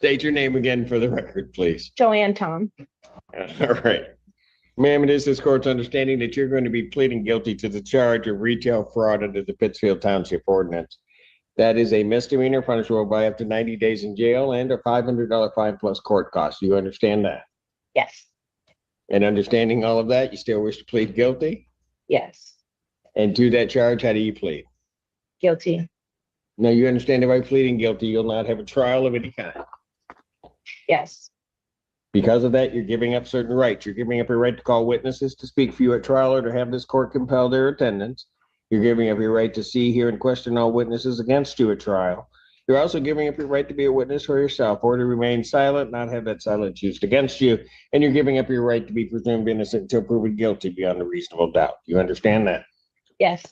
State your name again for the record, please. Joanne Tom. All right. Ma'am, it is this court's understanding that you're going to be pleading guilty to the charge of retail fraud under the Pittsfield Township Ordinance. That is a misdemeanor punishable by up to 90 days in jail and a $500 fine plus court costs. You understand that? Yes. And understanding all of that, you still wish to plead guilty? Yes. And to that charge, how do you plead? Guilty. Now, you understand that by pleading guilty, you'll not have a trial of any kind. Yes. Because of that, you're giving up certain rights. You're giving up your right to call witnesses to speak for you at trial or to have this court compel their attendance. You're giving up your right to see, hear, and question all witnesses against you at trial. You're also giving up your right to be a witness for yourself or to remain silent, not have that silence used against you. And you're giving up your right to be presumed innocent until proven guilty beyond a reasonable doubt. You understand that? Yes.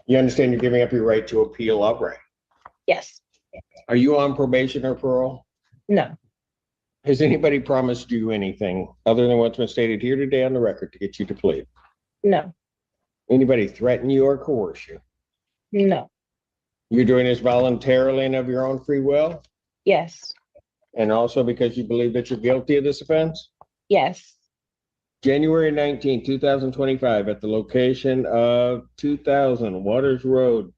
You understand you're giving up your right to appeal outright. Yes. Are you on probation or parole? No. Has anybody promised you anything other than what's been stated here today on the record to get you to plead? No. Anybody threaten you or coerce you? No. You're doing this voluntarily and of your own free will? Yes. And also because you believe that you're guilty of this offense? Yes. January 19, 2025, at the location of 2000 Waters Road,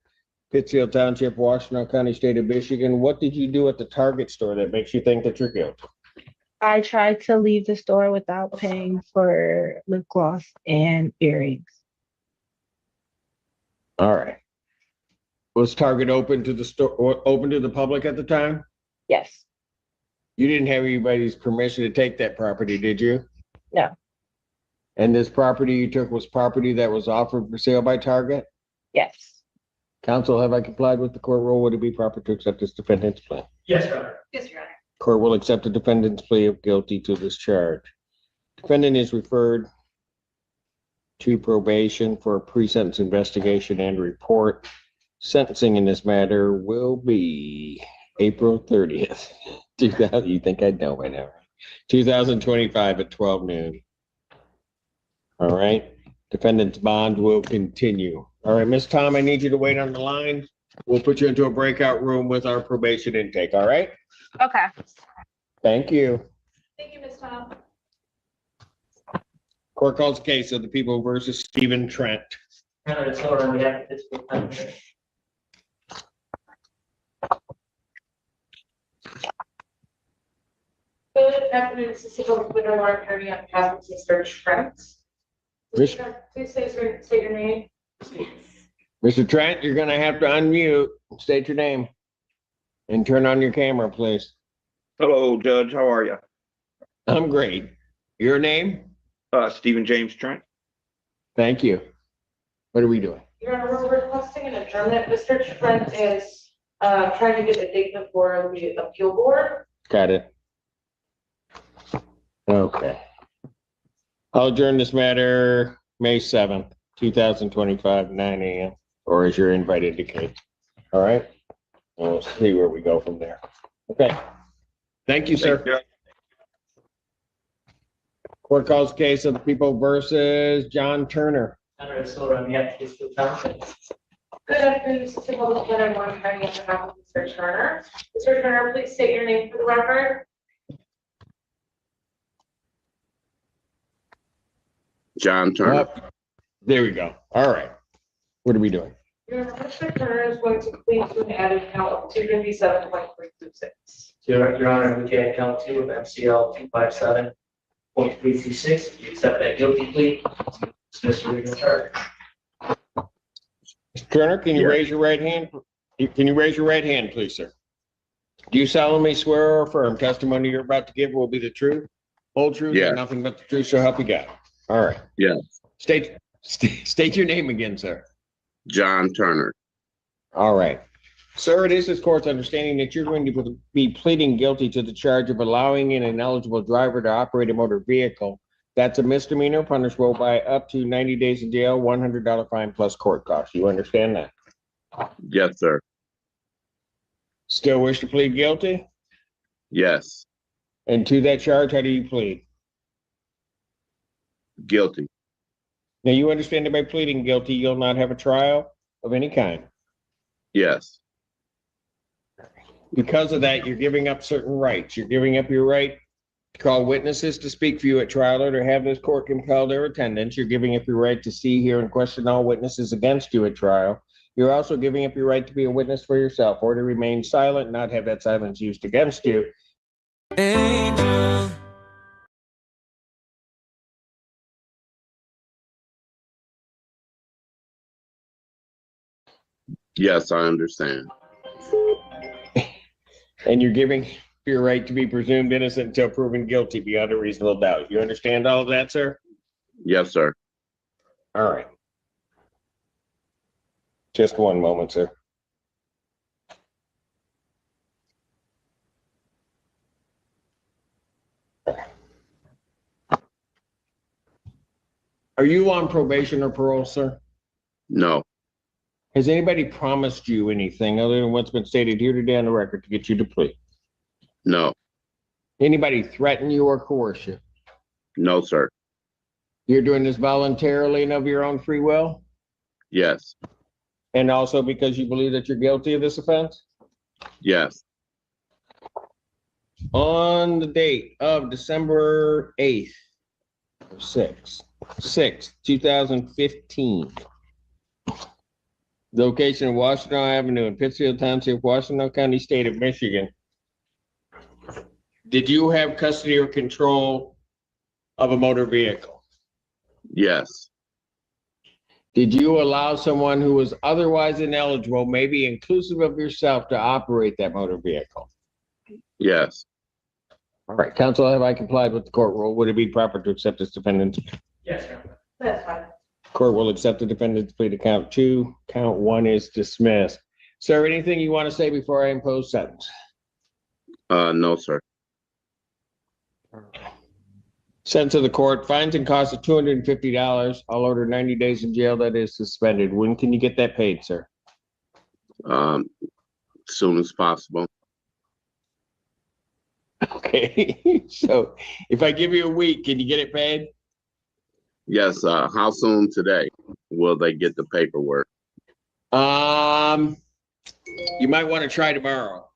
Pittsfield Township, Washington County, State of Michigan. What did you do at the Target store that makes you think that you're guilty? I tried to leave the store without paying for lip gloss and earrings. All right. Was Target open to the store, open to the public at the time? Yes. You didn't have anybody's permission to take that property, did you? No. And this property you took was property that was offered for sale by Target? Yes. Counsel, have I complied with the court rule? Would it be proper to accept this defendant's plea? Yes, Your Honor. Yes, Your Honor. Court will accept the defendant's plea of guilty to this charge. Defendant is referred to probation for a pre-sentence investigation and report. Sentencing in this matter will be April 30th, 2000. You think I'd know by now, right? 2025 at 12 noon. All right. Defendant's bond will continue. All right, Ms. Tom, I need you to wait on the line. We'll put you into a breakout room with our probation intake. All right. Okay. Thank you. Thank you, Ms. Tom. Court calls the case of the people versus Stephen Trent. Good afternoon, this is Civil Twitter Law Attorney on behalf of Mr. Trent. Mis- Please say your name. Mr. Trent, you're gonna have to unmute, state your name, and turn on your camera, please. Hello, Judge. How are you? I'm great. Your name? Stephen James Trent. Thank you. What are we doing? Your Honor, we're requesting an adjournment. Mr. Trent is trying to get the date before the appeal board. Got it. Okay. I'll adjourn this matter May 7th, 2025, 9 a.m. or as your invite indicates. All right. And we'll see where we go from there. Okay. Thank you, sir. Court calls case of the people versus John Turner. Good afternoon, this is Civil Twitter Law Attorney on behalf of Mr. Turner. Mr. Turner, please state your name for the record. John Turner. There we go. All right. What are we doing? Your Honor, Mr. Turner is going to plead to an added count of 257.326. Your Honor, we can count two of MCL 257.326. You accept that guilty plea. Dismiss your legal charge. Mr. Turner, can you raise your right hand? Can you raise your right hand, please, sir? Do you solemnly swear or affirm testimony you're about to give will be the truth, whole truth, and nothing but the truth, so help you God? All right. Yes. State your name again, sir. John Turner. All right. Sir, it is this court's understanding that you're going to be pleading guilty to the charge of allowing an ineligible driver to operate a motor vehicle. That's a misdemeanor punishable by up to 90 days in jail, $100 fine plus court costs. You understand that? Yes, sir. Still wish to plead guilty? Yes. And to that charge, how do you plead? Guilty. Now, you understand that by pleading guilty, you'll not have a trial of any kind? Yes. Because of that, you're giving up certain rights. You're giving up your right to call witnesses to speak for you at trial or to have this court compel their attendance. You're giving up your right to see, hear, and question all witnesses against you at trial. You're also giving up your right to be a witness for yourself or to remain silent and not have that silence used against you. Angel. Yes, I understand. And you're giving your right to be presumed innocent until proven guilty beyond a reasonable doubt. You understand all of that, sir? Yes, sir. All right. Just one moment, sir. Are you on probation or parole, sir? No, Has anybody promised you anything other than what's been stated here today on the record to get you to plea? no, Anybody threaten you or coerce you? no, sir. You're doing this voluntarily and of your own free will? Yes, And also because you believe that you're guilty of this offense? yes, On the date of December 8th, 6th, 2015. Location of Washington Avenue in Pittsfield Township, Washington County, State of Michigan. Did you have custody or control of a motor vehicle? yes, Did you allow someone who was otherwise ineligible, maybe inclusive of yourself, to operate that motor vehicle? yes, All right, counsel, have I complied with the court rule? Would it be proper to accept this defendant's? Yes, sir. That's fine. Court will accept the defendant's plea to count 2. Count 1 is dismissed. Sir, anything you want to say before I impose sentence? no, sir. Sentence of the court, fines and costs of $250. I'll order 90 days in jail. That is suspended. When can you get that paid, sir? Soon as possible. Okay, so if I give you a week, can you get it paid? Yes, how soon today will they get the paperwork? You might want to try tomorrow.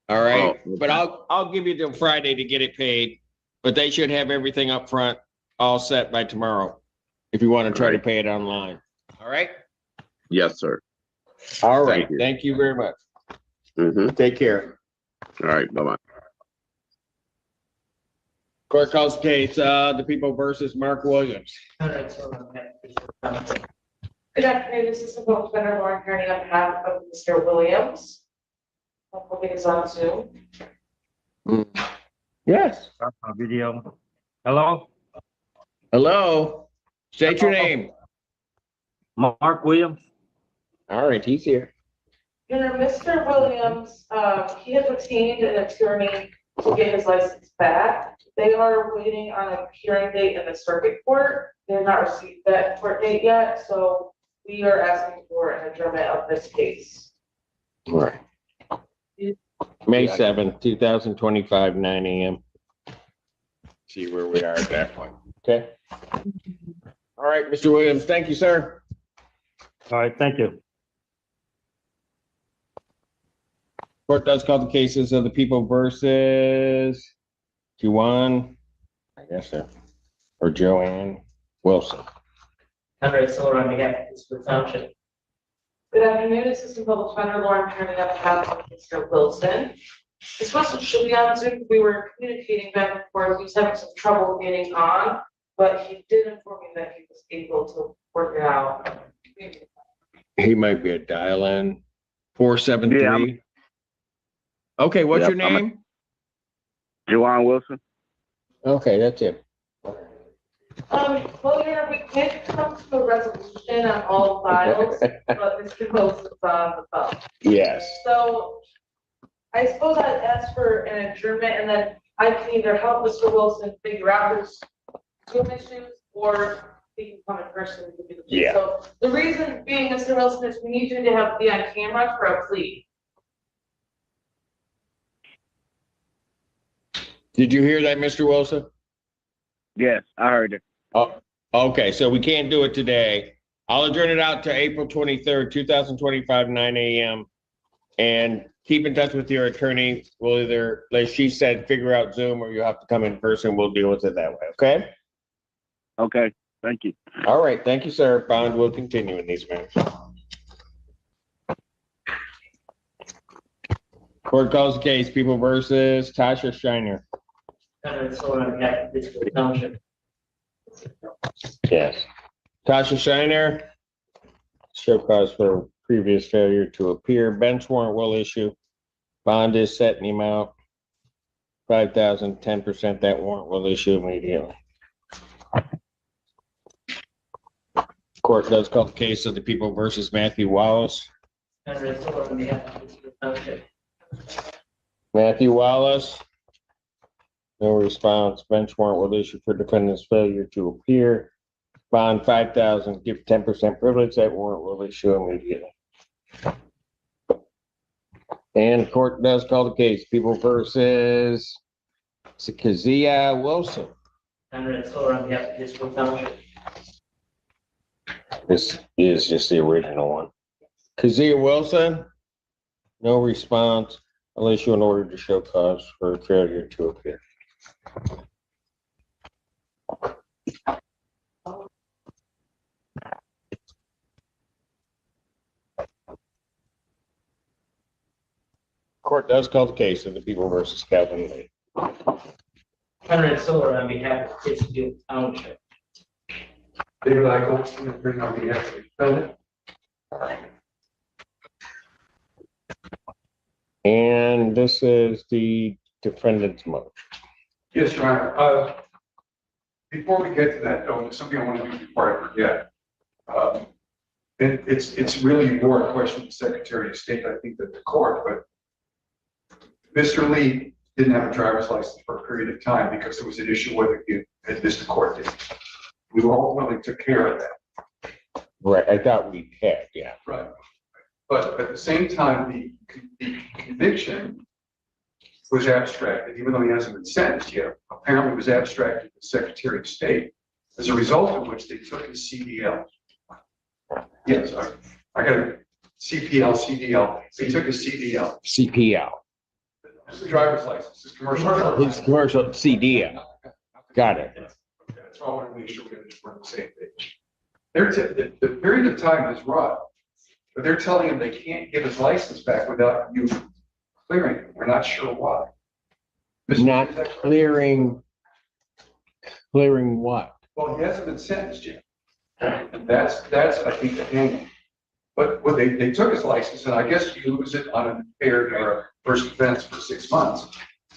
All right, Oh, okay. but I'll give you till Friday to get it paid, but they should have everything up front all set by tomorrow if you want to try to pay it online. All right? Yes, sir. All right. Thank you very much. Take care. All right, bye-bye. Court calls case, the people versus Mark Williams. Good afternoon, this is Assistant Defender Lauren Kearney on behalf of Mr. Williams. I'm hoping it's on Zoom. Yes. Video. Hello? Hello. State your name. Mark Williams. All right, he's here. Mr. Williams, he has obtained an attorney to get his license back. They are waiting on a hearing date in the circuit court. They have not received that court date yet, so we are asking for an adjournment of this case. All right. May 7th, 2025, 9 a.m. See where we are at that point. Okay. All right, Mr. Williams, thank you, sir. All right, thank you. Court does call the cases of the people versus Juwan, I guess, or Joanne Wilson. Conrad Siller on behalf of Pittsfield Township. Good afternoon, Assistant Public Defender Lauren Kearney on behalf of Mr. Wilson. This wasn't should be on Zoom. We were communicating back and forth. He was having some trouble getting on, but he did inform me that he was able to work it out. He might be a dial-in 473. Okay, what's your name? Juwan Wilson. Okay, that's it. Well, we can't come to a resolution on all files, but Mr. Wilson's on the phone. Yes. So I suppose I'd ask for an adjournment, and then I can either help Mr. Wilson figure out his Zoom issues, or he can come in person and give you the plea. Yeah. So the reason being, Mr. Wilson, is we need you to be on camera for a plea. Did you hear that, Mr. Wilson? Yes, I heard it. Oh, okay, so we can't do it today. I'll adjourn it out to April 23rd, 2025, 9 a.m. And keep in touch with your attorney. We'll either, like she said, figure out Zoom or you have to come in person. We'll deal with it that way, okay? Okay, thank you. All right, thank you, sir. Bond will continue in these matters. Court calls the case, People versus Tasha Shiner. Yes. Tasha Shiner, show cause for previous failure to appear. Bench warrant will issue. Bond is set in the amount 5,000, 10%. That warrant will issue immediately. Court does call the case of the People versus Matthew Wallace. Matthew Wallace. No response. Bench warrant will issue for defendant's failure to appear. Bond 5,000, give 10% privilege. That warrant will issue immediately. And court does call the case, People versus Kazia Wilson. This is just the original one. Kazia Wilson, no response. I'll issue an order to show cause for failure to appear. Court does call the case of the People versus Calvin Lee. Conrad Solar on behalf of Pittsfield Township. David Eichelson, bring on behalf of the defendant. And this is the defendant's motion. Yes, Your Honor. Before we get to that, though, there's something I want to do before I forget. It's really more a question of the Secretary of State, I think, than the court, but Mr. Lee didn't have a driver's license for a period of time because there was an issue whether the district court did. We ultimately took care of that. Right, I thought we had, yeah. Right. But at the same time, the conviction was abstracted, even though he hasn't been sentenced yet. Apparently, it was abstracted to the Secretary of State, as a result of which they took his CDL. Yes, I got a CPL, CDL. They took his CDL. CPL. His driver's license, his commercial. His commercial CDL. Got it. That's why I want to make sure we're on the same page. The period of time is run, but they're telling him they can't get his license back without you clearing it. We're not sure why. Not clearing what? Well, he hasn't been sentenced yet. And that's I think the hang. But they took his license, and I guess you lose it on an impaired or a first offense for 6 months.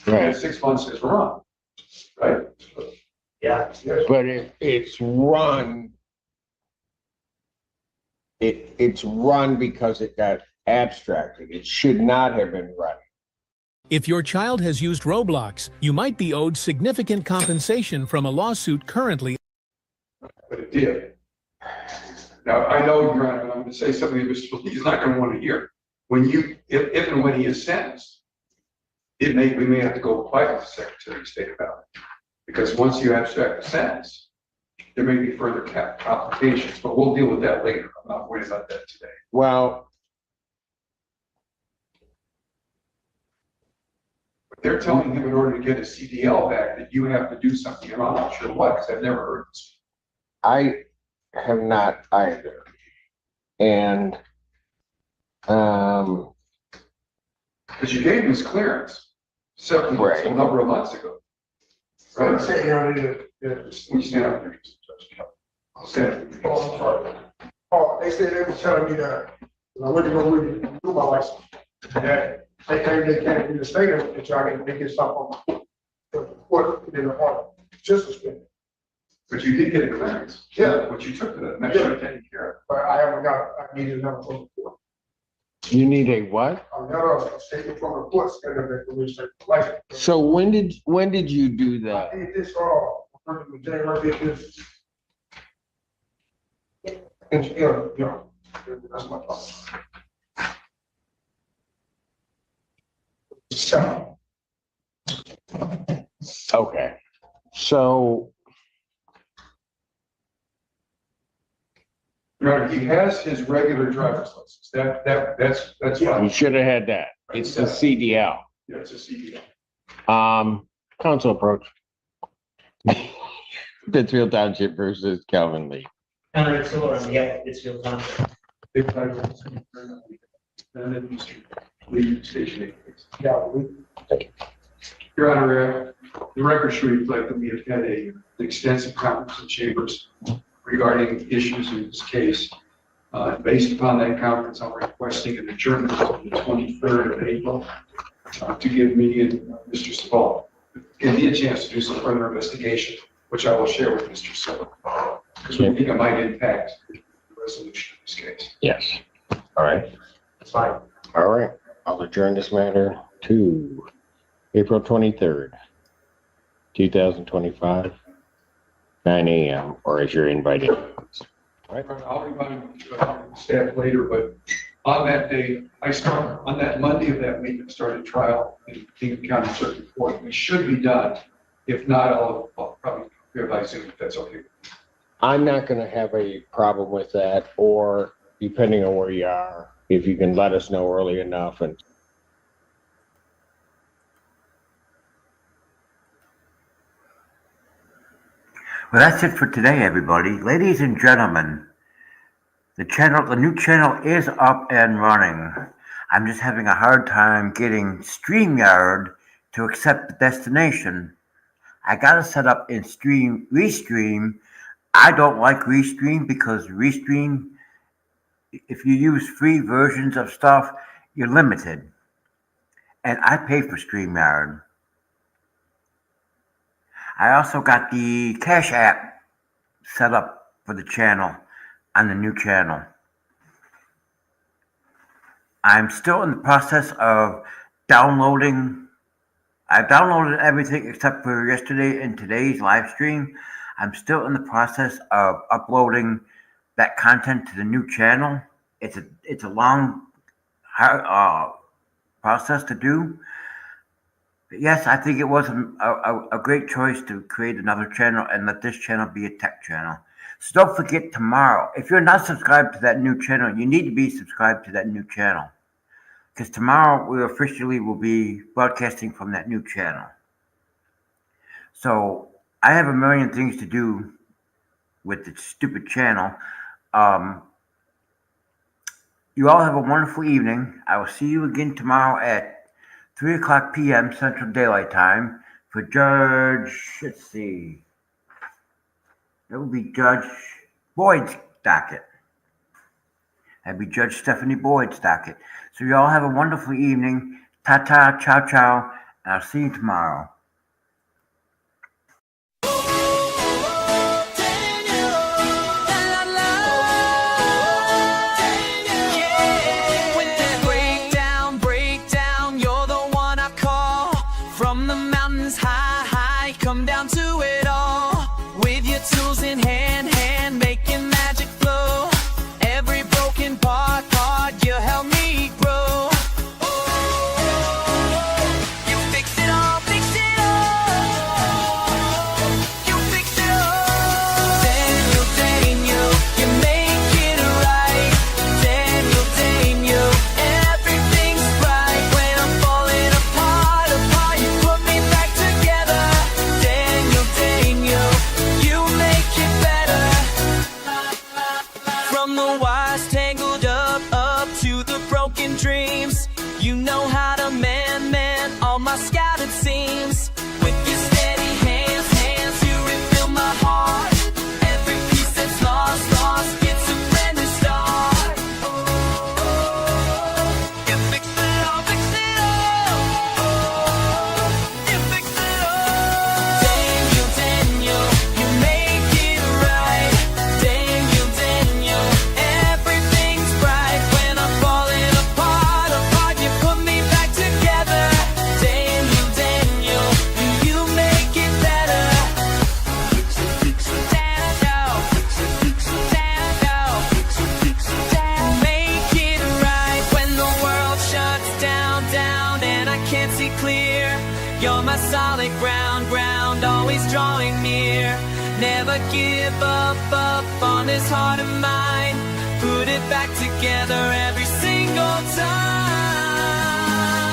Right. And 6 months is run. Right? Yeah. But it's run. It's run because it got abstracted. It should not have been run. If your child has used Roblox, you might be owed significant compensation from a lawsuit currently. But it did. Now, I know, Your Honor, I'm going to say something that he's not going to want to hear. When if and when he is sentenced, we may have to go fight with the Secretary of State about it. Because once you abstract the sentence, there may be further complications, but we'll deal with that later. I'm not worried about that today. Well, they're telling him in order to get his CDL back that you have to do something. And I'm not sure what, because I've never heard this. I have not either. And because you gave him his clearance a number of months ago. Right? Say, we stand up here. I'll stand up. Oh, I'm sorry. Oh, they said they were telling me that I went to go really do my license. That they can't do the state of it, so I can make it stop on what they don't want just suspended. But you did get a clearance. Yeah. What you took to that, make sure taken care of. But I haven't got, I needed another one. you need a what? Another statement from the courts and the police license. So when did you do that? I did this, January, this. And, yeah, that's my thought. So. Okay. So Your Honor, he has his regular driver's license. That's he fine. should have had that. It's the CDL. Yeah, it's a CDL. Council approach. Pittsfield Township versus Calvin Lee. Conrad Siller on behalf of Pittsfield Township. Big title. And then Mr. Lee, Station 8. Yeah. Your Honor, the record should reflect that we have had an extensive conference in chambers regarding issues in this case. Based upon that conference, I'm requesting an adjournment on the 23rd of April to give me and Mr. Sabal, give me a chance to do some further investigation, which I will share with Mr. Sabal, because we think it might impact the resolution of this case. Yes. All right. That's fine. All right. I'll adjourn this matter to April 23rd, 2025, 9 a.m. or as you're invited. Right. I'll remind staff later, but on that day, on that Monday of that week, I started trial in King County Circuit Court. We should be done. If not, I'll probably be by Zoom if that's okay. I'm not going to have a problem with that, or depending on where you are, if you can let us know early enough. And well, that's it for today, everybody. Ladies and gentlemen, the new channel is up and running. I'm just having a hard time getting StreamYard to accept the destination. I gotta set up in Restream. I don't like Restream because Restream, if you use free versions of stuff, you're limited. And I pay for StreamYard. I also got the Cash App set up for the channel on the new channel. I'm still in the process of downloading. I downloaded everything except for yesterday and today's live stream. I'm still in the process of uploading that content to the new channel. It's a long process to do. But yes, I think it was a great choice to create another channel and let this channel be a tech channel. So don't forget tomorrow, if you're not subscribed to that new channel, you need to be subscribed to that new channel. Because tomorrow we officially will be broadcasting from that new channel. So I have a million things to do with the stupid channel. You all have a wonderful evening. I will see you again tomorrow at 3 o'clock p.m. Central Daylight Time for Judge, let's see. That would be Judge Boyd's docket. That'd be Judge Stephanie Boyd's docket. So you all have a wonderful evening. Ta-ta, ciao, and I'll see you tomorrow. Breakdown, you're the one I call. From the mountains high, come down to it all. With your tools in hand, making magic flow. Every broken part, you help me grow. You fix it all, you fix it all. Daniel, you make it right. Daniel, everything's right. When I'm falling apart, you put me back together. Daniel, you make it better. From the wires tangled up to the broken dreams, you know how to mend all my scattered seams. With your steady hands, you refill my heart. Every piece that's lost gets a brand new start. You fix it all, you fix it all. Daniel, you make it right. Daniel, everything's bright. When I'm falling apart, you put me back together. Daniel, you make it better. Make it right. When the world shuts down and I can't see clear, you're my solid ground, always drawing near. Never give up on this heart of mine. Put it back together every single time.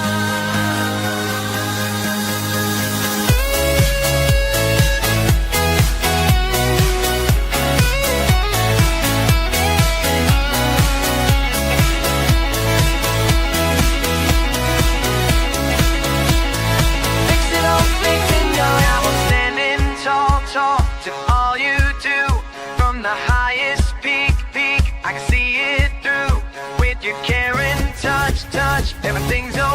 Things are